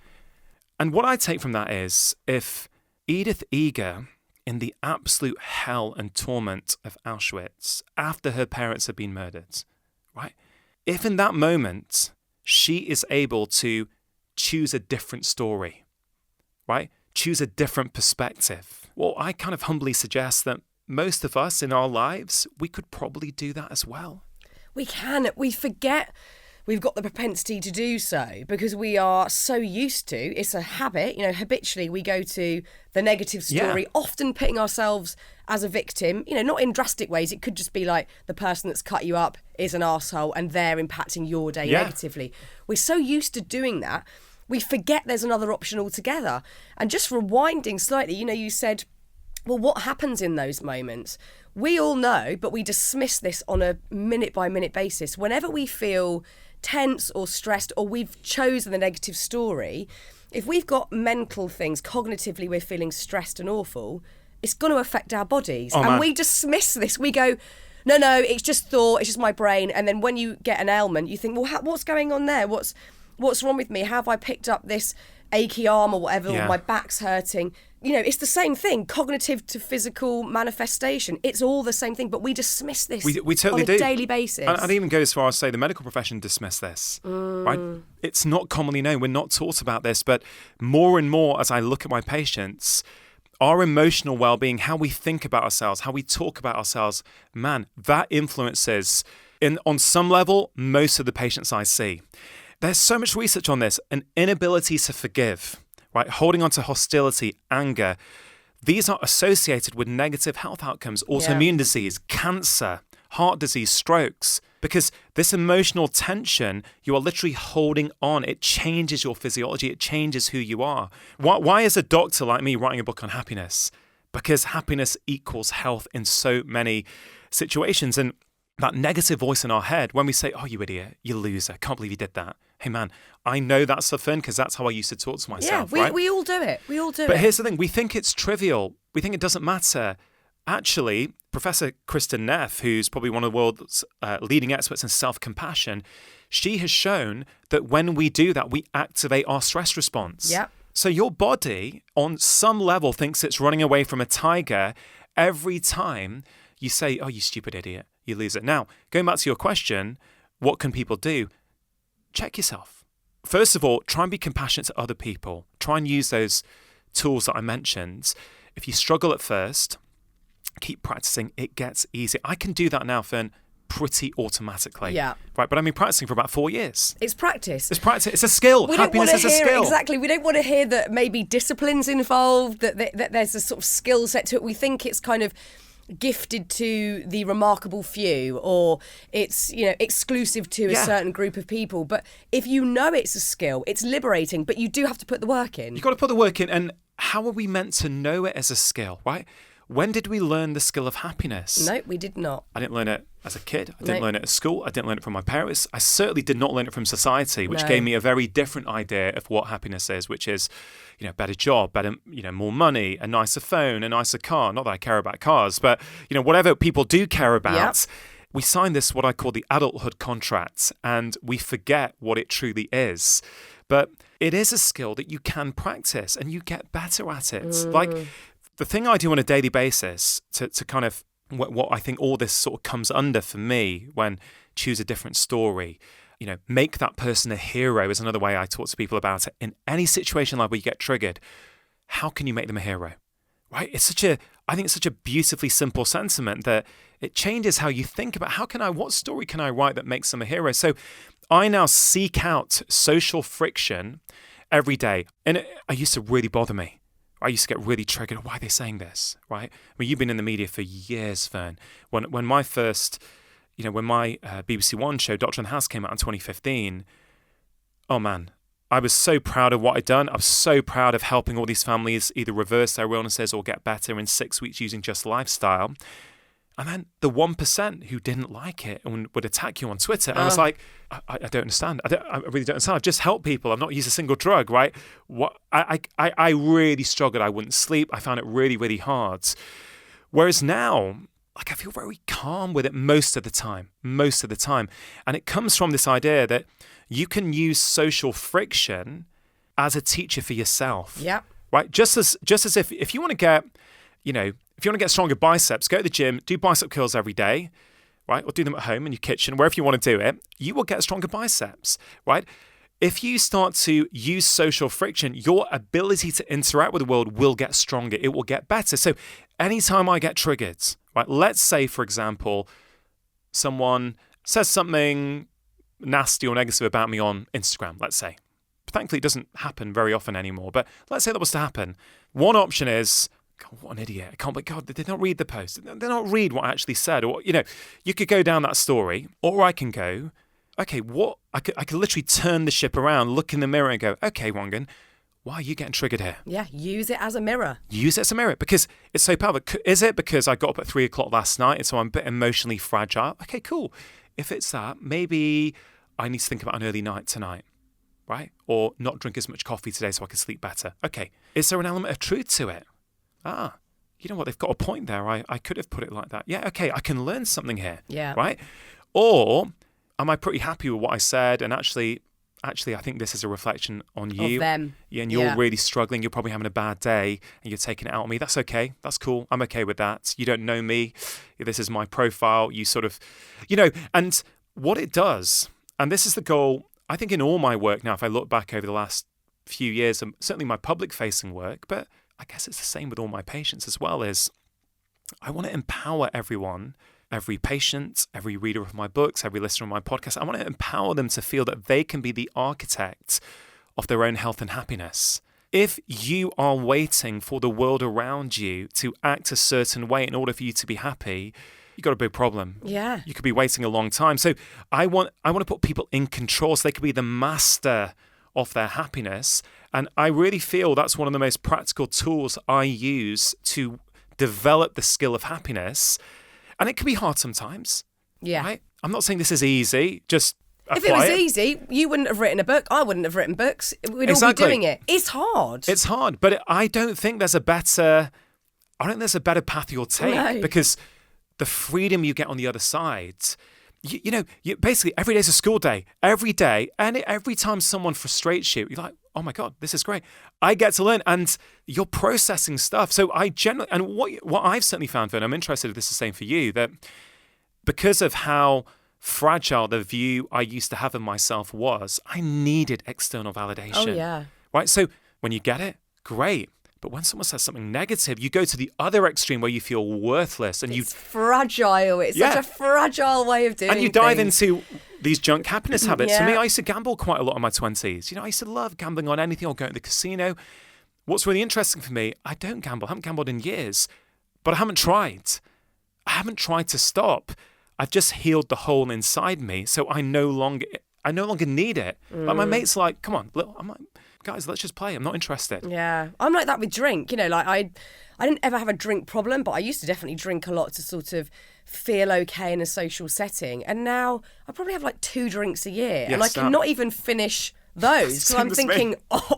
S2: And what I take from that is, if Edith Eger, in the absolute hell and torment of Auschwitz, after her parents had been murdered, right? If in that moment she is able to choose a different story, right? Choose a different perspective. Well, I kind of humbly suggest that most of us in our lives, we could probably do that as well.
S1: We can. We forget we've got the propensity to do so because we are so used to, it's a habit, habitually we go to the negative story, often putting ourselves as a victim, not in drastic ways. It could just be like the person that's cut you up is an arsehole and they're impacting your day negatively. We're so used to doing that, we forget there's another option altogether. And just rewinding slightly, you said, well, what happens in those moments? We all know, but we dismiss this on a minute-by-minute basis. Whenever we feel tense or stressed or we've chosen the negative story, if we've got mental things, cognitively we're feeling stressed and awful, it's going to affect our bodies. We dismiss this. We go, no, it's just thought, it's just my brain. And then when you get an ailment, you think, well, what's going on there? What's wrong with me? Have I picked up this achy arm or whatever, or my back's hurting? It's the same thing, cognitive to physical manifestation. It's all the same thing, but we dismiss this
S2: we totally
S1: on a daily basis.
S2: I'd even go as far as say the medical profession dismiss this, right? It's not commonly known. We're not taught about this, but more and more as I look at my patients, our emotional well-being, how we think about ourselves, how we talk about ourselves, man, that influences, on some level, most of the patients I see. There's so much research on this, an inability to forgive, right? Holding on to hostility, anger. These are associated with negative health outcomes, autoimmune disease, cancer, heart disease, strokes. Because this emotional tension, you are literally holding on. It changes your physiology. It changes who you are. Why is a doctor like me writing a book on happiness? Because happiness equals health in so many situations. And that negative voice in our head, when we say, oh, you idiot, you loser, can't believe you did that. Hey, man, I know that's the fun because that's how I used to talk to myself, right?
S1: We all do it.
S2: But here's the thing. We think it's trivial. We think it doesn't matter. Actually, Professor Kristen Neff, who's probably one of the world's leading experts in self-compassion, she has shown that when we do that, we activate our stress response.
S1: Yep.
S2: So your body, on some level, thinks it's running away from a tiger every time you say, oh, you stupid idiot, you loser. Now, going back to your question, what can people do? Check yourself. First of all, try and be compassionate to other people. Try and use those tools that I mentioned. If you struggle at first, keep practicing. It gets easier. I can do that now, Fearne, pretty automatically.
S1: Yeah.
S2: Right, but I've been practicing for about 4 years.
S1: It's practice.
S2: It's practice. It's a skill. Happiness is a skill.
S1: Exactly. We don't want to hear that maybe discipline's involved, that there's a sort of skill set to it. We think it's kind of gifted to the remarkable few, or it's exclusive to a certain group of people. But if you know it's a skill, it's liberating, but you do have to put the work in.
S2: You've got to put the work in. And how are we meant to know it as a skill, right? When did we learn the skill of happiness?
S1: No, we did not.
S2: I didn't learn it as a kid. I didn't learn it at school. I didn't learn it from my parents. I certainly did not learn it from society, which gave me a very different idea of what happiness is, which is, better job, better, more money, a nicer phone, a nicer car. Not that I care about cars, but, whatever people do care about. We sign this, what I call the adulthood contract, and we forget what it truly is. But it is a skill that you can practice and you get better at it. Like the thing I do on a daily basis to kind of what I think all this sort of comes under for me when choose a different story, make that person a hero is another way I talk to people about it. In any situation like where you get triggered, how can you make them a hero? Right? I think it's such a beautifully simple sentiment that it changes how you think about what story can I write that makes them a hero? So I now seek out social friction every day. And it used to really bother me. I used to get really triggered. Why are they saying this? Right? I mean, you've been in the media for years, Fearne. When my first, when my BBC One show, Doctor in the House, came out in 2015, oh man, I was so proud of what I'd done. I was so proud of helping all these families either reverse their illnesses or get better in 6 weeks using just lifestyle. And then the 1% who didn't like it and would attack you on Twitter. And I was like, I don't understand. I really don't understand. I've just helped people. I've not used a single drug, right? I really struggled. I wouldn't sleep. I found it really, really hard. Whereas now, I feel very calm with it most of the time. And it comes from this idea that you can use social friction as a teacher for yourself.
S1: Yeah.
S2: Right? Just as if you want to get, if you want to get stronger biceps, go to the gym, do bicep curls every day, right? Or do them at home in your kitchen, wherever you want to do it, you will get stronger biceps, right? If you start to use social friction, your ability to interact with the world will get stronger. It will get better. So anytime I get triggered, right? Let's say, for example, someone says something nasty or negative about me on Instagram, let's say. Thankfully, it doesn't happen very often anymore. But let's say that was to happen. One option is, God, what an idiot. I can't believe, God, they did not read the post. They did not read what I actually said. Or, you could go down that story, or I can go, okay, I could literally turn the ship around, look in the mirror and go, okay, Rangan, why are you getting triggered here?
S1: Yeah, use it as a mirror.
S2: Use it as a mirror because it's so powerful. Is it because I got up at 3 o'clock last night and so I'm a bit emotionally fragile? Okay, cool. If it's that, maybe I need to think about an early night tonight, right? Or not drink as much coffee today so I can sleep better. Okay, is there an element of truth to it? You know what? They've got a point there. I could have put it like that. Yeah, okay, I can learn something here.
S1: Yeah.
S2: Right? Or am I pretty happy with what I said? And actually, I think this is a reflection on you.
S1: Of them.
S2: Yeah, and you're really struggling. You're probably having a bad day and you're taking it out on me. That's okay. That's cool. I'm okay with that. You don't know me. This is my profile. You sort of, and what it does, and this is the goal, I think in all my work now, if I look back over the last few years, and certainly my public-facing work, but I guess it's the same with all my patients as well, is I want to empower everyone, every patient, every reader of my books, every listener of my podcast. I want to empower them to feel that they can be the architect of their own health and happiness. If you are waiting for the world around you to act a certain way in order for you to be happy, you've got a big problem.
S1: Yeah.
S2: You could be waiting a long time. So I want to put people in control so they can be the master of their happiness. And I really feel that's one of the most practical tools I use to develop the skill of happiness. And it can be hard sometimes. Yeah. Right? I'm not saying this is easy. Just
S1: if it was easy, you wouldn't have written a book. I wouldn't have written books. We'd all be doing it. It's hard.
S2: It's hard. But I don't think there's a better path you'll take because the freedom you get on the other side, you basically every day's a school day. Every day. And every time someone frustrates you, you're like, oh my God, this is great. I get to learn and you're processing stuff. So what I've certainly found, and I'm interested if this is the same for you, that because of how fragile the view I used to have of myself was, I needed external validation.
S1: Oh, yeah.
S2: Right? So when you get it, great. But when someone says something negative, you go to the other extreme where you feel worthless. And
S1: it's fragile. It's such a fragile way of doing things.
S2: And you dive into these junk happiness habits. For me, I used to gamble quite a lot in my 20s. I used to love gambling on anything or going to the casino. What's really interesting for me, I don't gamble. I haven't gambled in years. But I haven't tried. I haven't tried to stop. I've just healed the hole inside me. So I no longer need it. Like my mate's like, come on, guys, let's just play. I'm not interested.
S1: Yeah. I'm like that with drink. You know, like I didn't ever have a drink problem, but I used to definitely drink a lot to sort of feel okay in a social setting. And now I probably have like 2 drinks a year.
S2: Yeah,
S1: and I cannot even finish those. So I'm thinking,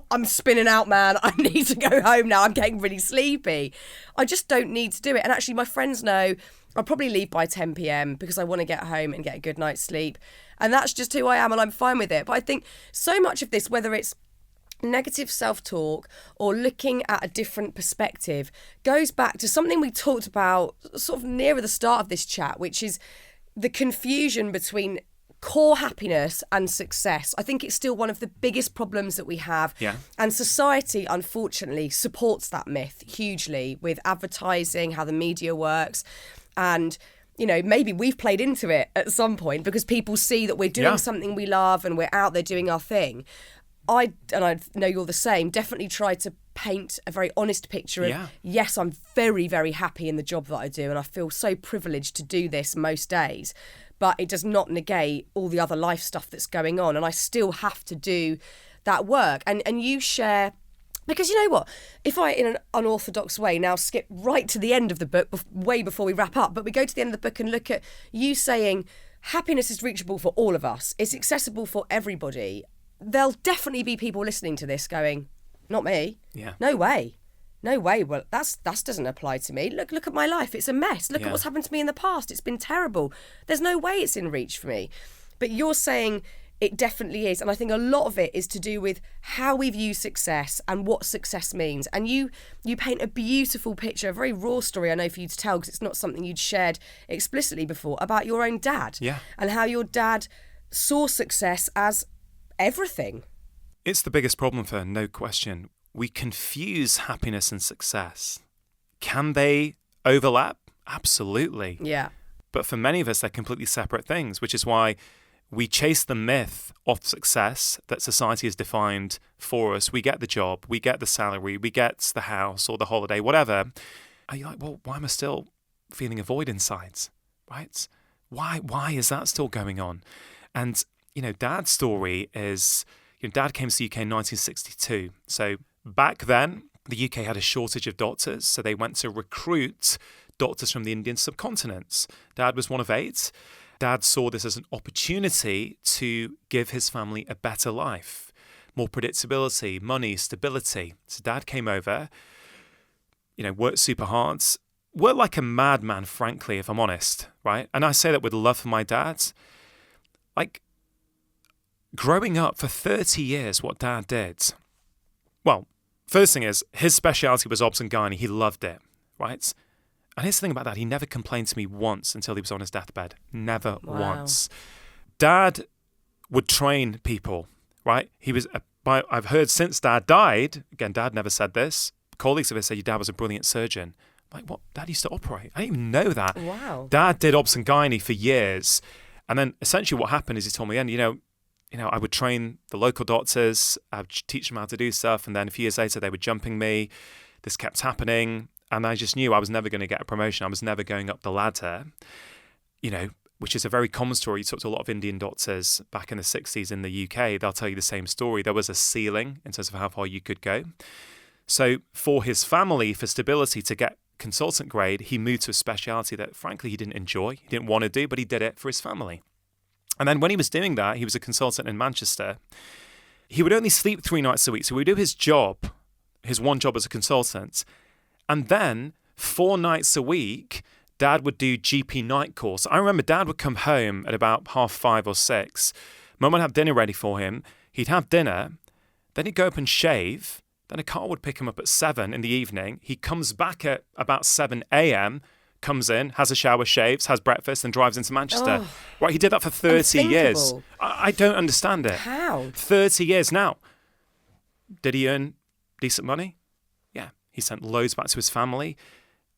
S1: I'm spinning out, man. I need to go home now. I'm getting really sleepy. I just don't need to do it. And actually, my friends know I'll probably leave by 10 p.m. because I want to get home and get a good night's sleep. And that's just who I am, and I'm fine with it. But I think so much of this, whether it's negative self-talk or looking at a different perspective, goes back to something we talked about sort of nearer the start of this chat, which is the confusion between core happiness and success. I think it's still one of the biggest problems that we have.
S2: Yeah.
S1: And society, unfortunately, supports that myth hugely with advertising, how the media works. And, you know, maybe we've played into it at some point because people see that we're doing something we love and we're out there doing our thing. I know you're the same, definitely try to paint a very honest picture of, yes, I'm very, very happy in the job that I do and I feel so privileged to do this most days, but it does not negate all the other life stuff that's going on, and I still have to do that work. And you share, because you know what, if I, in an unorthodox way, now skip right to the end of the book, way before we wrap up, but we go to the end of the book and look at you saying happiness is reachable for all of us, it's accessible for everybody. There'll definitely be people listening to this going, not me.
S2: Yeah.
S1: No way. Well, that doesn't apply to me. Look at my life. It's a mess. Look at what's happened to me in the past. It's been terrible. There's no way it's in reach for me. But you're saying it definitely is. And I think a lot of it is to do with how we view success and what success means. And you paint a beautiful picture, a very raw story, I know, for you to tell, because it's not something you'd shared explicitly before, about your own dad.
S2: Yeah.
S1: And how your dad saw success as everything.
S2: It's the biggest problem, for no question. We confuse happiness and success. Can they overlap? Absolutely.
S1: Yeah.
S2: But for many of us, they're completely separate things, which is why we chase the myth of success that society has defined for us. We get the job, we get the salary, we get the house or the holiday, whatever. And you're like, well, why am I still feeling a void inside? Right? Why is that still going on? And, you know, Dad's story is, you know, Dad came to the UK in 1962. So back then, the UK had a shortage of doctors, so they went to recruit doctors from the Indian subcontinent. Dad was one of 8. Dad saw this as an opportunity to give his family a better life, more predictability, money, stability. So Dad came over, you know, worked super hard, worked like a madman, frankly, if I'm honest, right? And I say that with love for my dad. Like, growing up for 30 years, what Dad did, well, first thing is, his speciality was obs and gynae. He loved it, right? And here's the thing about that. He never complained to me once until he was on his deathbed. Never once. Dad would train people, right? I've heard since Dad died, again, Dad never said this, colleagues of his say your dad was a brilliant surgeon. Like, what? Dad used to operate. I didn't even know that.
S1: Wow.
S2: Dad did obs and gynae for years. And then essentially what happened is he told me then, you know, I would train the local doctors, I'd teach them how to do stuff, and then a few years later they were jumping me. This kept happening, and I just knew I was never going to get a promotion. I was never going up the ladder, you know, which is a very common story. You talk to a lot of Indian doctors back in the 60s in the UK, they'll tell you the same story. There was a ceiling in terms of how far you could go. So for his family, for stability, to get consultant grade, he moved to a speciality that frankly he didn't enjoy, he didn't want to do, but he did it for his family. And then when he was doing that, he was a consultant in Manchester. He would only sleep 3 nights a week. So he would do his job, his one job as a consultant. And then 4 nights a week, Dad would do GP night calls. I remember Dad would come home at about 5:30 or 6. Mum would have dinner ready for him. He'd have dinner. Then he'd go up and shave. Then a car would pick him up at 7 in the evening. He comes back at about 7 a.m., comes in, has a shower, shaves, has breakfast, and drives into Manchester.
S1: Oh,
S2: right, he did that for 30 years. I don't understand it.
S1: How?
S2: 30 years now. Did he earn decent money? Yeah. He sent loads back to his family.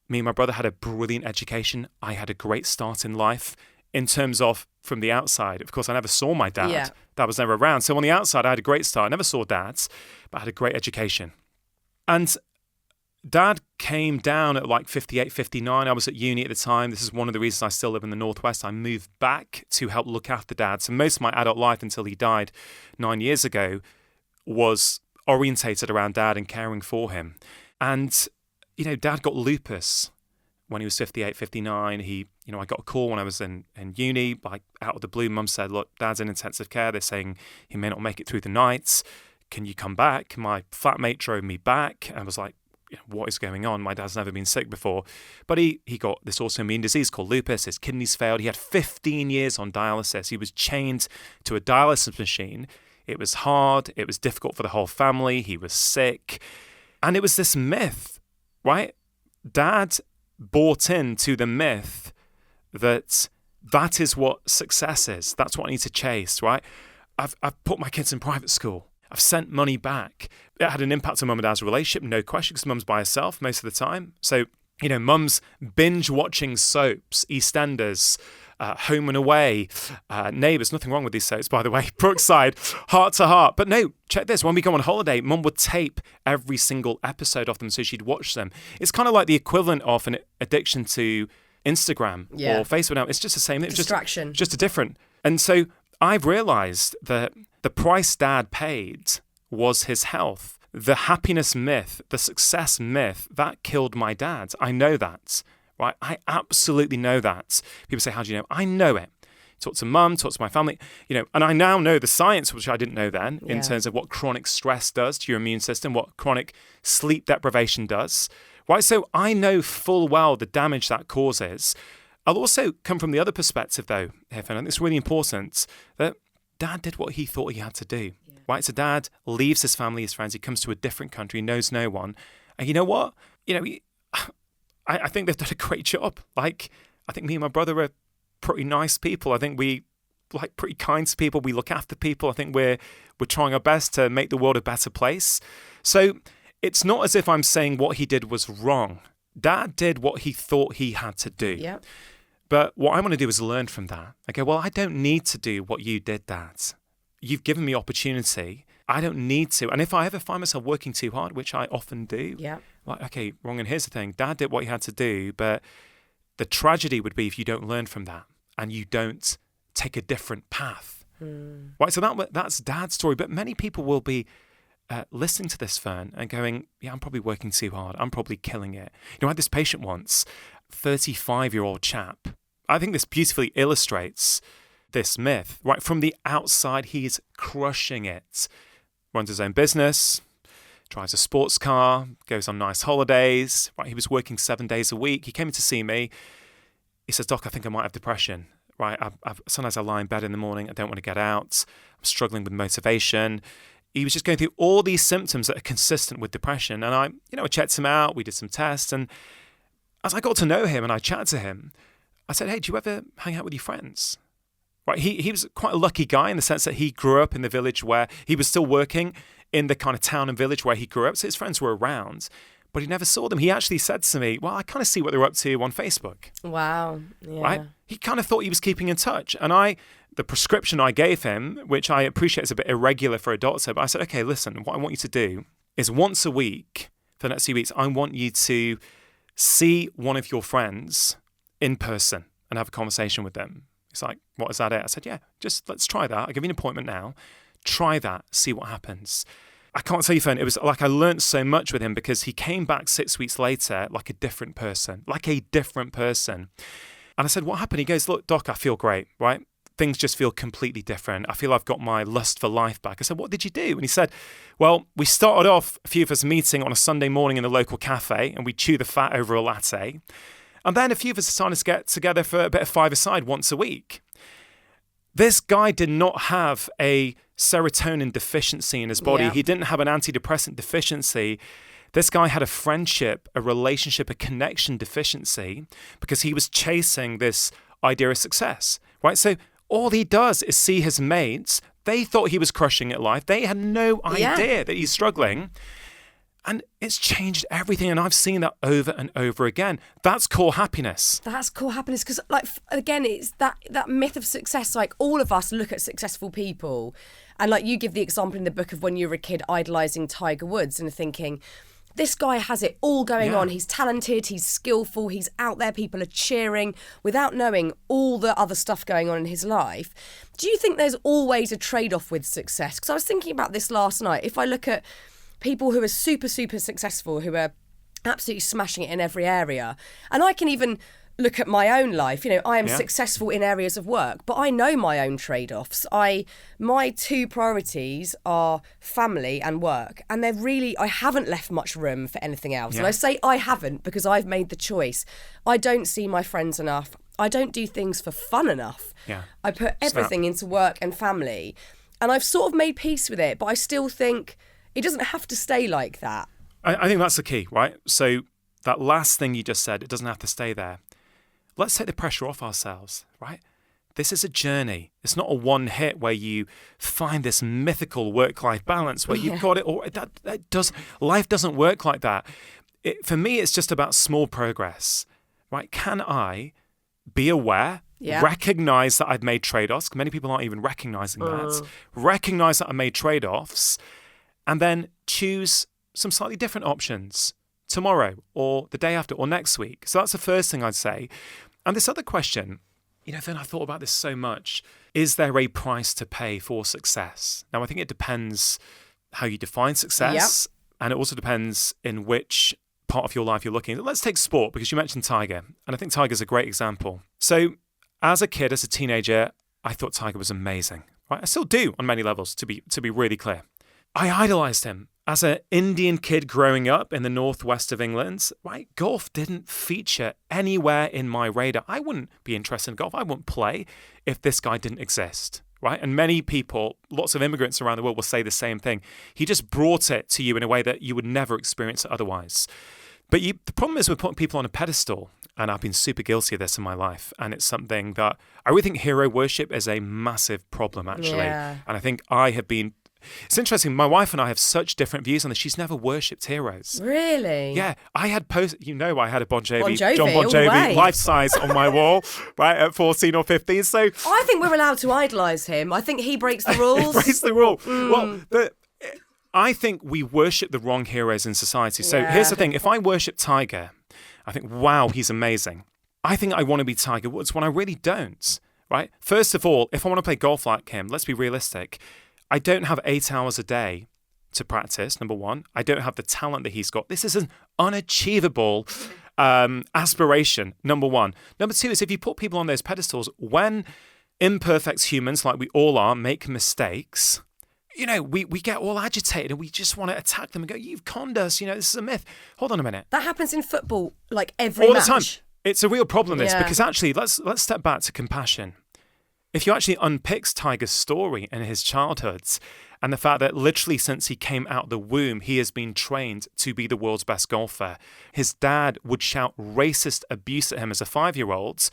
S2: Me and my brother had a brilliant education. I had a great start in life in terms of from the outside. Of course, I never saw my dad.
S1: Yeah.
S2: Dad was never around. So on the outside, I had a great start. I never saw Dad's, but I had a great education. And Dad came down at like 58, 59. I was at uni at the time. This is one of the reasons I still live in the Northwest. I moved back to help look after Dad. So most of my adult life until he died 9 years ago was orientated around Dad and caring for him. And, Dad got lupus when he was 58, 59. I got a call when I was in uni, like out of the blue. Mum said, look, Dad's in intensive care. They're saying he may not make it through the night. Can you come back? My flatmate drove me back. I was like, what is going on? My dad's never been sick before. But he got this autoimmune disease called lupus. His kidneys failed. He had 15 years on dialysis. He was chained to a dialysis machine. It was hard. It was difficult for the whole family. He was sick. And it was this myth, right? Dad bought into the myth that is what success is. That's what I need to chase, right? I've put my kids in private school. I've sent money back. It had an impact on Mum and Dad's relationship, no question, because Mum's by herself most of the time. So, Mum's binge watching soaps, EastEnders, Home and Away, Neighbours. Nothing wrong with these soaps, by the way. Brookside, Heart to Heart. But no, check this. When we go on holiday, Mum would tape every single episode of them so she'd watch them. It's kind of like the equivalent of an addiction to Instagram or Facebook now. It's just the same thing.
S1: Distraction.
S2: Just a different. And so I've realised that the price Dad paid was his health. The happiness myth, the success myth, that killed my dad. I know that, right? I absolutely know that. People say, how do you know? I know it. Talk to Mum, talk to my family, and I now know the science, which I didn't know then, in terms of what chronic stress does to your immune system, what chronic sleep deprivation does, right? So I know full well the damage that causes. I'll also come from the other perspective, though, Fearne, and it's really important that Dad did what he thought he had to do, right? So Dad leaves his family, his friends. He comes to a different country, knows no one. And you know what? I think they've done a great job. Like, I think me and my brother are pretty nice people. I think we pretty kind to people. We look after people. I think we're trying our best to make the world a better place. So it's not as if I'm saying what he did was wrong. Dad did what he thought he had to do.
S1: Yeah.
S2: But what I want to do is learn from that. Okay, well, I don't need to do what you did, Dad. You've given me opportunity. I don't need to. And if I ever find myself working too hard, which I often do, okay, wrong. And here's the thing. Dad did what he had to do, but the tragedy would be if you don't learn from that and you don't take a different path. Right, so that's Dad's story. But many people will be listening to this, Fearne, and going, yeah, I'm probably working too hard. I'm probably killing it. I had this patient once, 35-year-old chap. I think this beautifully illustrates this myth. Right, from the outside, he's crushing it. Runs his own business, drives a sports car, goes on nice holidays. Right, he was working 7 days a week. He came in to see me. He says, Doc, I think I might have depression. Right, sometimes I lie in bed in the morning. I don't want to get out. I'm struggling with motivation. He was just going through all these symptoms that are consistent with depression. And I checked him out. We did some tests. And as I got to know him and I chatted to him, I said, hey, do you ever hang out with your friends? Right, he was quite a lucky guy in the sense that he grew up in the village where he was still working in the kind of town and village where he grew up. So his friends were around, but he never saw them. He actually said to me, well, I kind of see what they're up to on Facebook.
S1: Wow. Yeah.
S2: Right? He kind of thought he was keeping in touch. And the prescription I gave him, which I appreciate is a bit irregular for a doctor, but I said, okay, listen, what I want you to do is once a week for the next few weeks, I want you to see one of your friends in person and have a conversation with them. He's like, what is that? I said, yeah, just let's try that. I'll give you an appointment now. Try that, see what happens. I can't tell you, Fearne, it was like I learned so much with him because he came back 6 weeks later like a different person. And I said, what happened? He goes, look, Doc, I feel great, right? Things just feel completely different. I feel I've got my lust for life back. I said, what did you do? And he said, well, we started off, a few of us meeting on a Sunday morning in the local cafe and we chew the fat over a latte. And then a few of us decided to get together for a bit of five-a-side once a week. This guy did not have a serotonin deficiency in his body. Yeah. He didn't have an antidepressant deficiency. This guy had a friendship, a relationship, a connection deficiency because he was chasing this idea of success, right? So all he does is see his mates. They thought he was crushing at life. They had no idea that he's struggling. And it's changed everything. And I've seen that over and over again. That's core happiness. That's
S1: core happiness. Because, again, it's that myth of success. Like, all of us look at successful people. And, you give the example in the book of when you were a kid idolising Tiger Woods and thinking, this guy has it all going on. He's talented. He's skillful. He's out there. People are cheering without knowing all the other stuff going on in his life. Do you think there's always a trade-off with success? Because I was thinking about this last night. If I look at people who are super, super successful, who are absolutely smashing it in every area. And I can even look at my own life. I am successful in areas of work, but I know my own trade-offs. My two priorities are family and work, and I haven't left much room for anything else. And I say I haven't because I've made the choice. I don't see my friends enough. I don't do things for fun enough. I put everything into work and family, and I've sort of made peace with it, but I still think it doesn't have to stay like that.
S2: I think that's the key, right? So that last thing you just said, it doesn't have to stay there. Let's take the pressure off ourselves, right? This is a journey. It's not a one hit where you find this mythical work-life balance where you've got it all. Life doesn't work like that. For me, it's just about small progress, right? Can I be aware, recognize that I've made trade-offs? Many people aren't even recognizing that. Recognize that I made trade-offs, and then choose some slightly different options tomorrow or the day after or next week. So that's the first thing I'd say. And this other question, then I thought about this so much. Is there a price to pay for success? Now, I think it depends how you define success. And it also depends in which part of your life you're looking at. Let's take sport, because you mentioned Tiger. And I think Tiger's a great example. So as a kid, as a teenager, I thought Tiger was amazing. Right? I still do on many levels, to be really clear. I idolized him. As an Indian kid growing up in the northwest of England, right, golf didn't feature anywhere in my radar. I wouldn't be interested in golf. I wouldn't play if this guy didn't exist, right? And many people, lots of immigrants around the world will say the same thing. He just brought it to you in a way that you would never experience it otherwise. But the problem is we're putting people on a pedestal, and I've been super guilty of this in my life. And it's something that I really think hero worship is a massive problem, actually.
S1: Yeah.
S2: And I think I have been... It's interesting. My wife and I have such different views on this. She's never worshipped heroes.
S1: Really?
S2: Yeah. I had I had a John Bon
S1: Jovi
S2: life size on my wall, right, at 14 or 15. So
S1: I think we're allowed to idolise him. I think he breaks the rules.
S2: He breaks the rule. Well, I think we worship the wrong heroes in society. So here's the thing. If I worship Tiger, I think, wow, he's amazing. I think I want to be Tiger Woods when I really don't, right? First of all, if I want to play golf like him, let's be realistic. I don't have 8 hours a day to practice, number one. I don't have the talent that he's got. This is an unachievable aspiration, number one. Number two is if you put people on those pedestals, when imperfect humans, like we all are, make mistakes, we get all agitated and we just want to attack them and go, you've conned us, this is a myth. Hold on a minute.
S1: That happens in football, like every
S2: all
S1: match.
S2: All the time. It's a real problem, this, because actually, let's step back to compassion. If you actually unpick Tiger's story and his childhoods and the fact that literally since he came out the womb, he has been trained to be the world's best golfer. His dad would shout racist abuse at him as a 5-year-old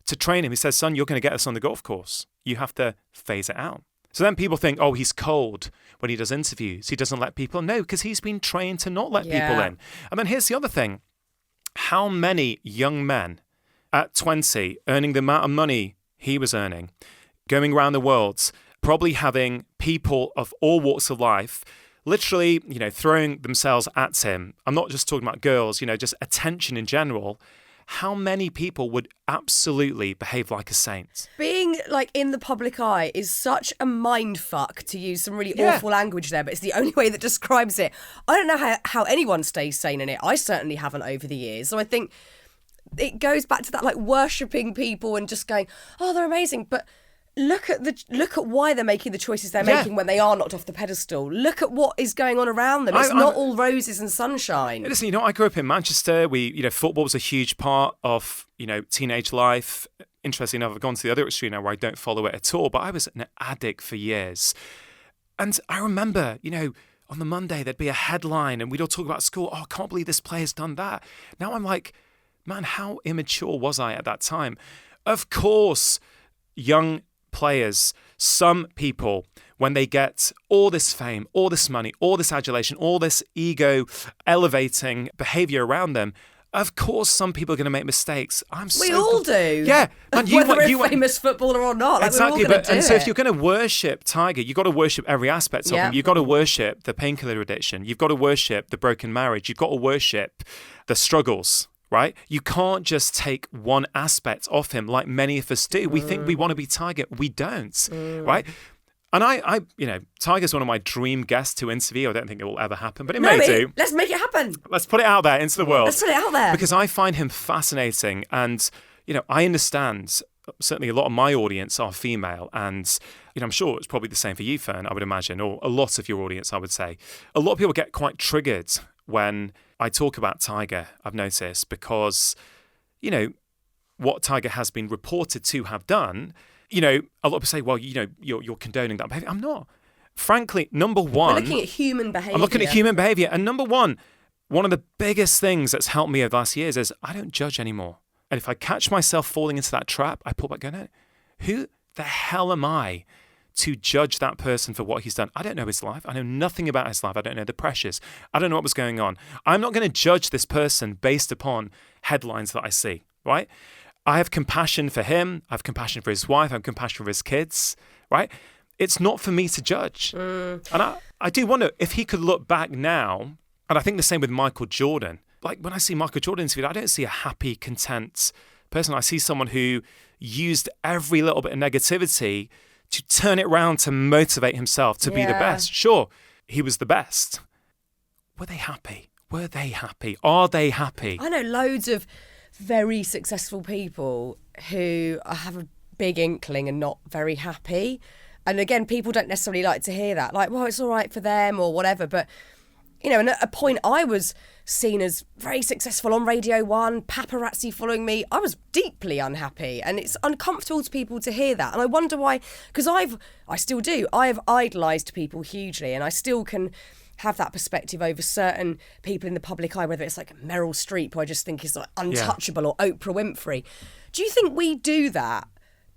S2: to train him. He says, son, you're going to get us on the golf course. You have to phase it out. So then people think, oh, he's cold when he does interviews. He doesn't let people know because he's been trained to not let people in. And then here's the other thing. How many young men at 20 earning the amount of money he was earning, going around the world, probably having people of all walks of life literally, throwing themselves at him. I'm not just talking about girls, just attention in general. How many people would absolutely behave like a saint? Being
S1: in the public eye is such a mind fuck, to use some really awful language there, but it's the only way that describes it. I don't know how anyone stays sane in it. I certainly haven't over the years. So I think it goes back to that worshipping people and just going, oh, they're amazing. But look at why they're making the choices they're making when they are knocked off the pedestal. Look at what is going on around them. It's not all roses and sunshine.
S2: Listen, I grew up in Manchester. Football was a huge part of, teenage life. Interestingly enough, I've gone to the other extreme now where I don't follow it at all. But I was an addict for years. And I remember, on the Monday, there'd be a headline and we'd all talk about school. Oh, I can't believe this player's done that. Now I'm like, man, how immature was I at that time? Of course, young players, some people, when they get all this fame, all this money, all this adulation, all this ego elevating behavior around them, of course some people are going to make mistakes.
S1: We all do.
S2: Yeah.
S1: And whether we're a famous footballer or not.
S2: Exactly.
S1: So
S2: if you're going to worship Tiger, you've got to worship every aspect of him. You've got to worship the painkiller addiction. You've got to worship the broken marriage. You've got to worship the struggles. Right? You can't just take one aspect of him like many of us do. We think we want to be Tiger. We don't. Right? And I, Tiger's one of my dream guests to interview. I don't think it will ever happen, but it may do.
S1: Let's make it happen.
S2: Let's put it out there into the world.
S1: Let's put it out there.
S2: Because I find him fascinating. And, I understand certainly a lot of my audience are female. And, I'm sure it's probably the same for you, Fearne, I would imagine, or a lot of your audience, I would say. A lot of people get quite triggered when I talk about Tiger, I've noticed, because, what Tiger has been reported to have done, a lot of people say, well, you're condoning that behavior. I'm not. Frankly, number one...
S1: We're looking at human behavior.
S2: I'm looking at human behavior. And number one of the biggest things that's helped me over the last years is I don't judge anymore. And if I catch myself falling into that trap, I pull back going, no, who the hell am I to judge that person for what he's done? I don't know his life. I know nothing about his life. I don't know the pressures. I don't know what was going on. I'm not going to judge this person based upon headlines that I see, right? I have compassion for him. I have compassion for his wife. I have compassion for his kids, right? It's not for me to judge. And I do wonder if he could look back now, and I think the same with Michael Jordan. Like when I see Michael Jordan interviewed, I don't see a happy, content person. I see someone who used every little bit of negativity to turn it around to motivate himself to be the best. Sure, he was the best. Were they happy? Were they happy? Are they happy?
S1: I know loads of very successful people who have a big inkling and not very happy. And again, people don't necessarily like to hear that. Like, well, it's all right for them or whatever. But, and at a point I was seen as very successful on Radio 1, paparazzi following me. I was deeply unhappy, and it's uncomfortable to people to hear that. And I wonder why, because I still do. I have idolised people hugely, and I still can have that perspective over certain people in the public eye, whether it's like Meryl Streep, who I just think is like untouchable, or Oprah Winfrey. Do you think we do that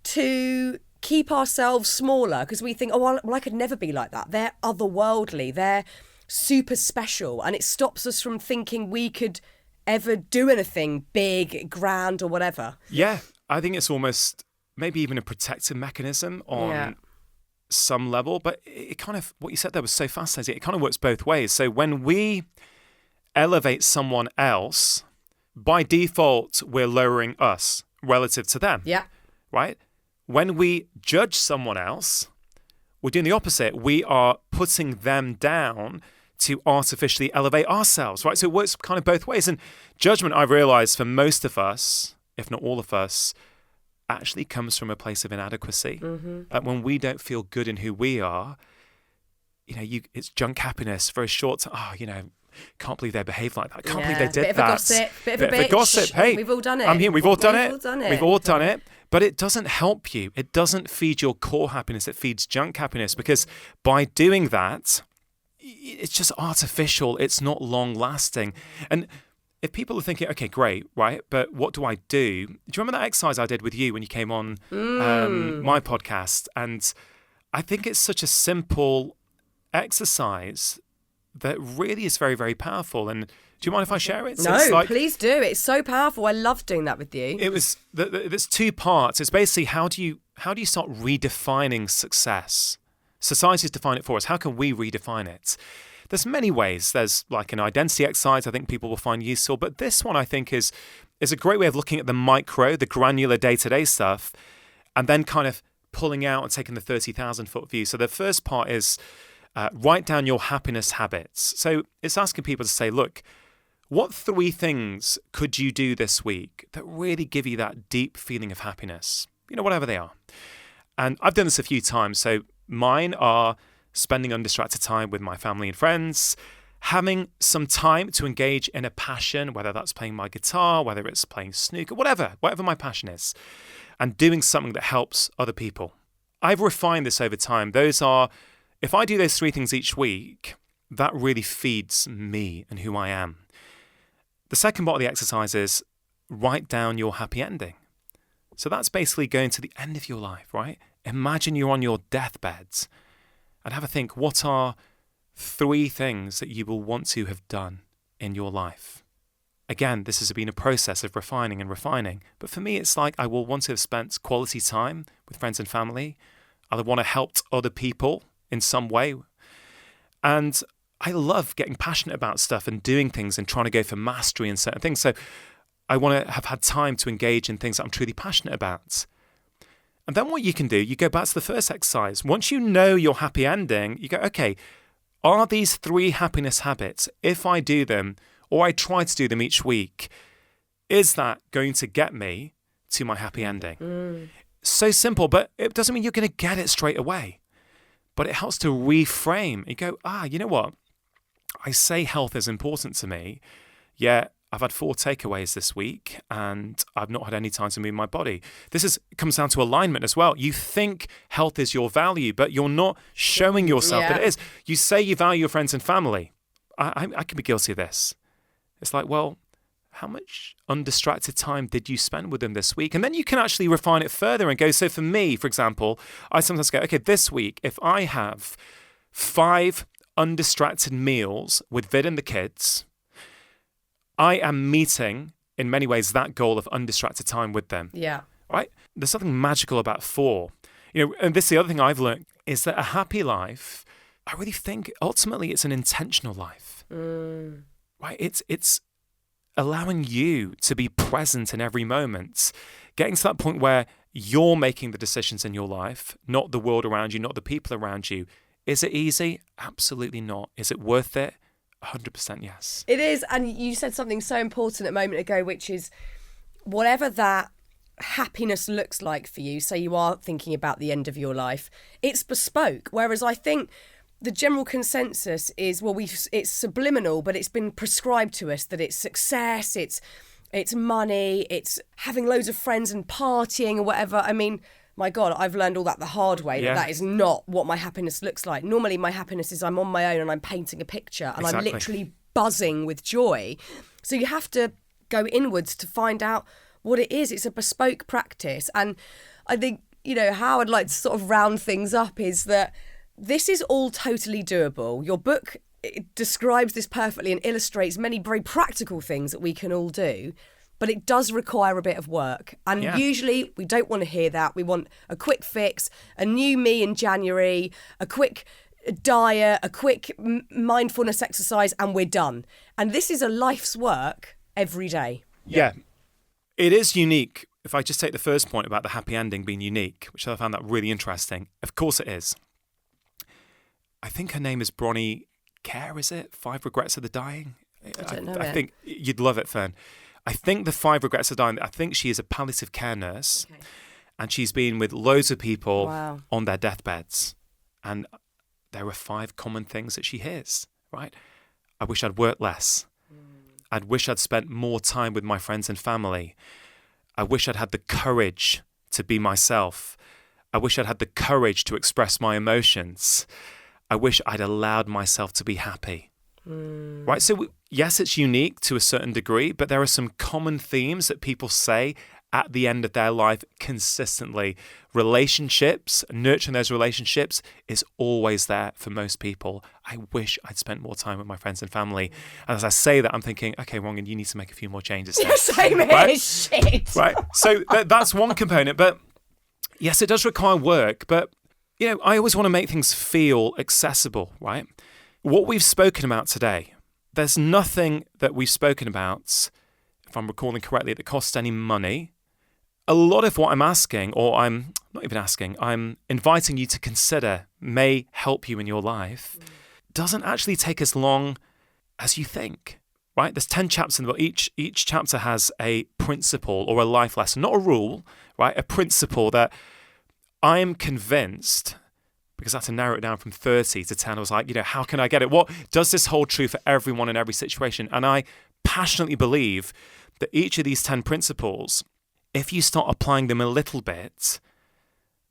S1: to keep ourselves smaller? Because we think, well, I could never be like that. They're otherworldly. They're super special. And it stops us from thinking we could ever do anything big, grand, or whatever.
S2: Yeah, I think it's almost maybe even a protective mechanism on some level. But it kind of, what you said there was so fascinating. It kind of works both ways. So when we elevate someone else, by default, we're lowering us relative to them.
S1: Yeah.
S2: Right? When we judge someone else, we're doing the opposite. We are putting them down to artificially elevate ourselves, right? So it works kind of both ways. And judgment, I've realized, for most of us, if not all of us, actually comes from a place of inadequacy. When we don't feel good in who we are, it's junk happiness for a short time. Can't believe they behaved like that. Can't believe they did that.
S1: Bit of a gossip.
S2: Hey,
S1: we've all done it.
S2: I'm here. We've all done it. We've all done it. But it doesn't help you. It doesn't feed your core happiness. It feeds junk happiness, because by doing that, it's just artificial. It's not long lasting. And if people are thinking, okay, great, right, but what do I do? Do you remember that exercise I did with you when you came on my podcast? And I think it's such a simple exercise that really is very, very powerful. And do you mind if I share it?
S1: No, please do. It's so powerful. I love doing that with you.
S2: It was there's two parts. It's basically how do you start redefining success? Society's defined it for us. How can we redefine it? There's many ways. There's like an identity exercise I think people will find useful, but this one I think is a great way of looking at the micro, the granular day-to-day stuff, and then kind of pulling out and taking the 30,000-foot view. So the first part is write down your happiness habits. So it's asking people to say, look, what 3 things could you do this week that really give you that deep feeling of happiness? Whatever they are. And I've done this a few times. So mine are spending undistracted time with my family and friends, having some time to engage in a passion, whether that's playing my guitar, whether it's playing snooker, whatever my passion is, and doing something that helps other people. I've refined this over time. If I do those 3 things each week, that really feeds me and who I am. The second part of the exercise is write down your happy ending. So that's basically going to the end of your life, right? Imagine you're on your deathbeds and have a think, what are 3 things that you will want to have done in your life? Again, this has been a process of refining and refining. But for me, it's like I will want to have spent quality time with friends and family. I want to help other people in some way. And I love getting passionate about stuff and doing things and trying to go for mastery in certain things. So I want to have had time to engage in things that I'm truly passionate about. And then what you can do, you go back to the first exercise. Once you know your happy ending, you go, okay, are these 3 happiness habits, if I do them, or I try to do them each week, is that going to get me to my happy ending? So simple, but it doesn't mean you're going to get it straight away. But it helps to reframe. You go, you know what? I say health is important to me, yet I've had 4 takeaways this week and I've not had any time to move my body. Comes down to alignment as well. You think health is your value, but you're not showing yourself that it is. You say you value your friends and family. I can be guilty of this. It's like, well, how much undistracted time did you spend with them this week? And then you can actually refine it further and go, so for me, for example, I sometimes go, okay, this week, if I have 5 undistracted meals with Vid and the kids, I am meeting, in many ways, that goal of undistracted time with them.
S1: Yeah.
S2: Right? There's something magical about 4. And this is the other thing I've learned, is that a happy life, I really think, ultimately, it's an intentional life. Right? It's allowing you to be present in every moment, getting to that point where you're making the decisions in your life, not the world around you, not the people around you. Is it easy? Absolutely not. Is it worth it? 100% yes.
S1: It is. And you said something so important a moment ago, which is whatever that happiness looks like for you, say you are thinking about the end of your life, it's bespoke. Whereas I think the general consensus is, well, it's subliminal, but it's been prescribed to us that it's success, it's money, it's having loads of friends and partying or whatever. I mean, my God, I've learned all that the hard way.
S2: Yeah.
S1: That is not what my happiness looks like. Normally, my happiness is I'm on my own and I'm painting a picture and
S2: Exactly.
S1: I'm literally buzzing with joy. So you have to go inwards to find out what it is. It's a bespoke practice. And I think, how I'd like to sort of round things up is that this is all totally doable. Your book describes this perfectly and illustrates many very practical things that we can all do. But it does require a bit of work. And usually we don't want to hear that. We want a quick fix, a new me in January, a quick diet, a quick mindfulness exercise, and we're done. And this is a life's work every day.
S2: Yeah. It is unique. If I just take the first point about the happy ending being unique, which I found that really interesting. Of course it is. I think her name is Bronnie Care, is it? 5 Regrets of the Dying?
S1: I don't know
S2: I think you'd love it, Fearne. I think the 5 Regrets of Dying, I think she is a palliative care nurse, and she's been with loads of people on their deathbeds. And there are 5 common things that she hears, right? I wish I'd worked less. I'd wish I'd spent more time with my friends and family. I wish I'd had the courage to be myself. I wish I'd had the courage to express my emotions. I wish I'd allowed myself to be happy. Right? So yes, it's unique to a certain degree, but there are some common themes that people say at the end of their life consistently. Relationships, nurturing those relationships is always there for most people. I wish I'd spent more time with my friends and family. And as I say that, I'm thinking, okay, Rangan, you need to make a few more changes.
S1: Same here, shit.
S2: Right? So that's one component. But yes, it does require work. But, I always want to make things feel accessible, right? What we've spoken about today, there's nothing that we've spoken about, if I'm recalling correctly, that costs any money. A lot of what I'm asking, or I'm not even asking, I'm inviting you to consider may help you in your life, doesn't actually take as long as you think, right? There's 10 chapters in the book. Each chapter has a principle or a life lesson, not a rule, right? A principle that I'm convinced, because I had to narrow it down from 30 to 10. I was like, how can I get it? What does this hold true for everyone in every situation? And I passionately believe that each of these 10 principles, if you start applying them a little bit,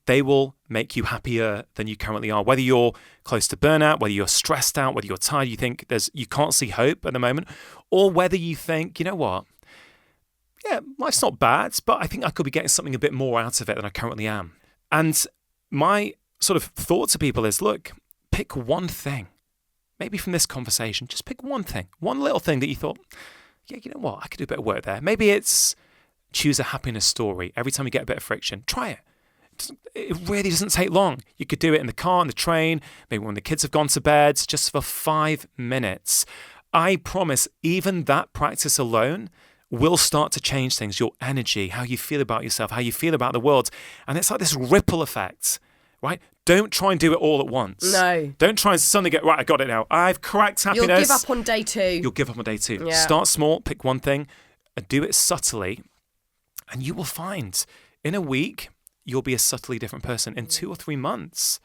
S2: they will make you happier than you currently are. Whether you're close to burnout, whether you're stressed out, whether you're tired, you think you can't see hope at the moment, or whether you think, life's not bad, but I think I could be getting something a bit more out of it than I currently am. And my sort of thought to people is, look, pick one thing. Maybe from this conversation, just pick one thing, one little thing that you thought, yeah, you know what, I could do a bit of work there. Maybe it's choose a happiness story. Every time you get a bit of friction, try it. It really doesn't take long. You could do it in the car, on the train, maybe when the kids have gone to bed, just for 5 minutes. I promise, even that practice alone will start to change things, your energy, how you feel about yourself, how you feel about the world. And it's like this ripple effect, right? Don't try and do it all at once.
S1: No.
S2: Don't try and suddenly get, right, I got it now. I've cracked happiness.
S1: You'll give up on day 2.
S2: You'll give up on day 2.
S1: Yeah.
S2: Start small, pick one thing, and do it subtly. And you will find in a week, you'll be a subtly different person. In 2 or 3 months,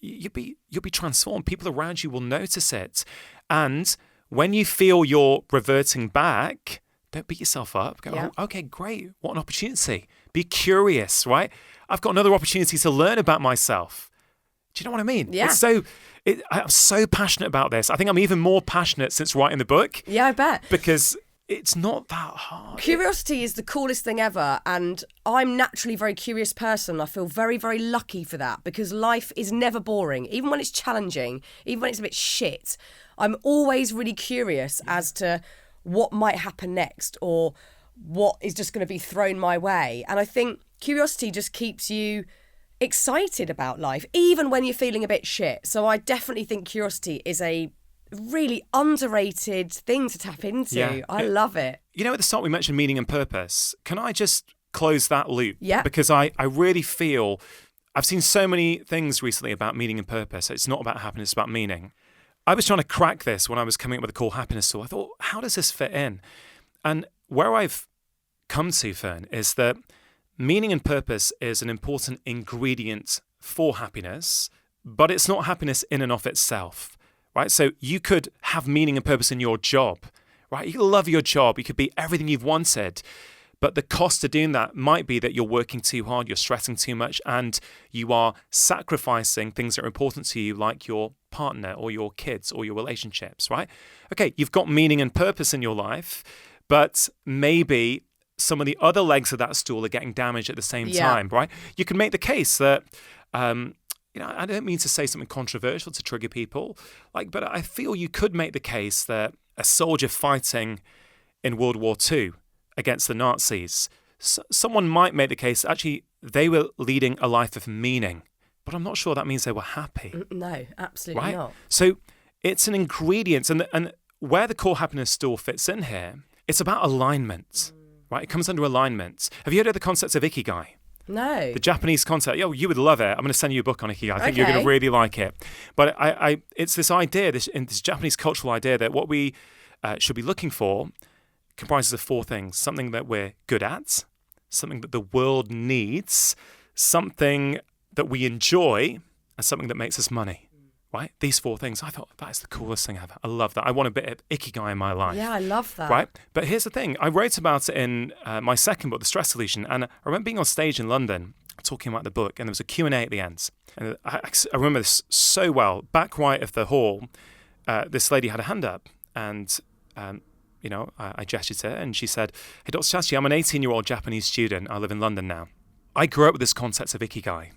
S2: you'll be transformed. People around you will notice it. And when you feel you're reverting back, don't beat yourself up. Go, oh, okay, great. What an opportunity. Be curious, right? I've got another opportunity to learn about myself. Do you know what I mean?
S1: Yeah.
S2: I'm so passionate about this. I think I'm even more passionate since writing the book.
S1: Yeah, I bet.
S2: Because it's not that hard.
S1: Curiosity is the coolest thing ever, and I'm naturally a very curious person. I feel very, very lucky for that, because life is never boring. Even when it's challenging, even when it's a bit shit, I'm always really curious as to what might happen next or what is just going to be thrown my way. And I think curiosity just keeps you excited about life, even when you're feeling a bit shit. So I definitely think curiosity is a really underrated thing to tap into.
S2: Yeah.
S1: I love it.
S2: You know, at the start we mentioned meaning and purpose. Can I just close that loop?
S1: Yeah.
S2: Because I really feel I've seen so many things recently about meaning and purpose. It's not about happiness, it's about meaning. I was trying to crack this when I was coming up with the Core Happiness tool. I thought, how does this fit in? And where I've come to, Fearne, is that meaning and purpose is an important ingredient for happiness, but it's not happiness in and of itself, right? So you could have meaning and purpose in your job, right? You love your job. You could be everything you've wanted. But the cost of doing that might be that you're working too hard, you're stressing too much, and you are sacrificing things that are important to you, like your partner or your kids or your relationships, right? Okay, you've got meaning and purpose in your life, but maybe some of the other legs of that stool are getting damaged at the same time, right? You can make the case that, I don't mean to say something controversial to trigger people, but I feel you could make the case that a soldier fighting in World War II against the Nazis, someone might make the case that actually they were leading a life of meaning, but I'm not sure that means they were happy.
S1: No, absolutely
S2: right?
S1: not.
S2: So it's an ingredient, and where the Core Happiness stool fits in here, it's about alignment, right? It comes under alignment. Have you heard of the concept of ikigai?
S1: No.
S2: The Japanese concept. You would love it. I'm going to send you a book on ikigai. I think you're
S1: Okay.
S2: going to really like it. But it's this idea, this Japanese cultural idea that what we should be looking for comprises of 4 things: something that we're good at, something that the world needs, something that we enjoy, and something that makes us money, right? These 4 things. I thought, that is the coolest thing ever. I love that. I want a bit of ikigai in my life.
S1: Yeah, I love that.
S2: Right? But here's the thing. I wrote about it in my second book, The Stress Solution, and I remember being on stage in London talking about the book, and there was a Q&A at the end. And I remember this so well. Back right of the hall, this lady had a hand up, and I gestured to her, and she said, "Hey, Dr. Chatterjee, I'm an 18-year-old Japanese student. I live in London now. I grew up with this concept of ikigai.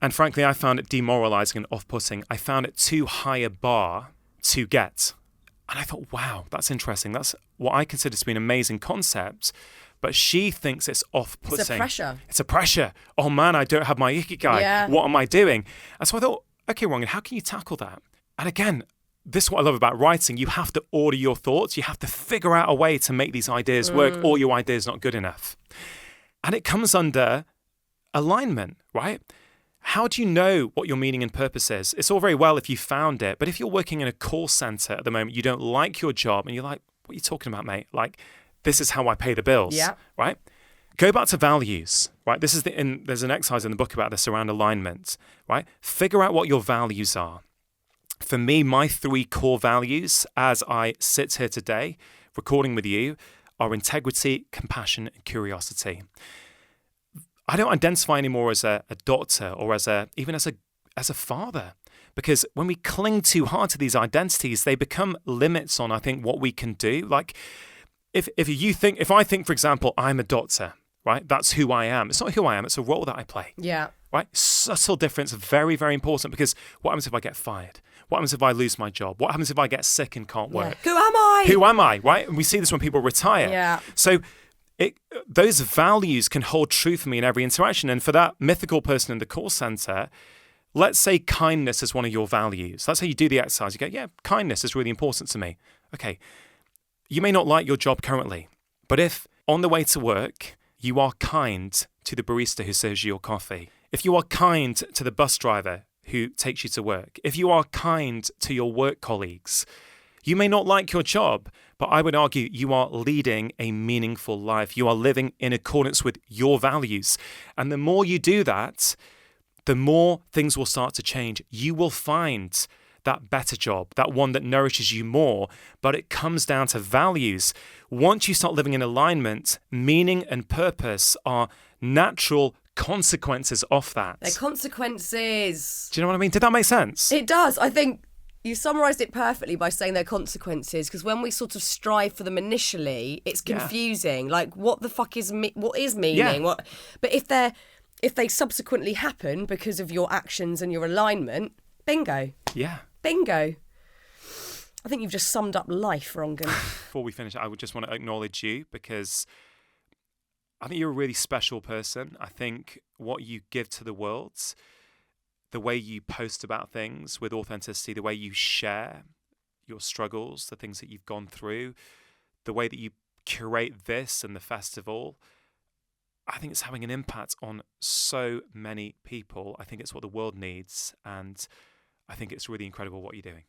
S2: And frankly, I found it demoralizing and off-putting. I found it too high a bar to get." And I thought, wow, that's interesting. That's what I consider to be an amazing concept. But she thinks it's off-putting.
S1: It's a pressure.
S2: It's a pressure. Oh man, I don't have my ikigai.
S1: Yeah.
S2: What am I doing? And so I thought, okay, Rangan, how can you tackle that? And again, this is what I love about writing. You have to order your thoughts. You have to figure out a way to make these ideas work, or your idea is not good enough. And it comes under alignment, right? How do you know what your meaning and purpose is? It's all very well if you found it, but if you're working in a call center at the moment, you don't like your job, and you're like, what are you talking about, mate? This is how I pay the bills, right? Go back to values, right? There's an exercise in the book about this around alignment, right? Figure out what your values are. For me, my 3 core values as I sit here today, recording with you, are integrity, compassion, and curiosity. I don't identify anymore as a doctor or even as a father, because when we cling too hard to these identities, they become limits on, I think, what we can do. Like, if I think, for example, I'm a doctor, right? That's who I am. It's not who I am. It's a role that I play.
S1: Yeah.
S2: Right? Subtle difference, very, very important, because what happens if I get fired? What happens if I lose my job? What happens if I get sick and can't work?
S1: Yeah. Who am I?
S2: Who am I, right? And we see this when people retire.
S1: Yeah.
S2: So those values can hold true for me in every interaction. And for that mythical person in the call center, let's say kindness is one of your values. That's how you do the exercise. You go, yeah, kindness is really important to me. Okay. You may not like your job currently, But if on the way to work, you are kind to the barista who serves you your coffee, if you are kind to the bus driver who takes you to work, if you are kind to your work colleagues, you may not like your job, but I would argue you are leading a meaningful life. You are living in accordance with your values. And the more you do that, the more things will start to change. You will find that better job, that one that nourishes you more, but it comes down to values. Once you start living in alignment, meaning and purpose are natural consequences of that.
S1: They're consequences.
S2: Do you know what I mean? Did that make sense?
S1: It does. I think you summarised it perfectly by saying they're consequences, because when we sort of strive for them initially, it's confusing. Like, what the fuck is what is meaning?
S2: Yeah.
S1: But if they subsequently happen because of your actions and your alignment, bingo.
S2: Yeah.
S1: Bingo. I think you've just summed up life, Rangan.
S2: Before we finish, I would just want to acknowledge you, because I think you're a really special person. I think what you give to the world, the way you post about things with authenticity, the way you share your struggles, the things that you've gone through, the way that you curate this and the festival, I think it's having an impact on so many people. I think it's what the world needs, and I think it's really incredible what you're doing.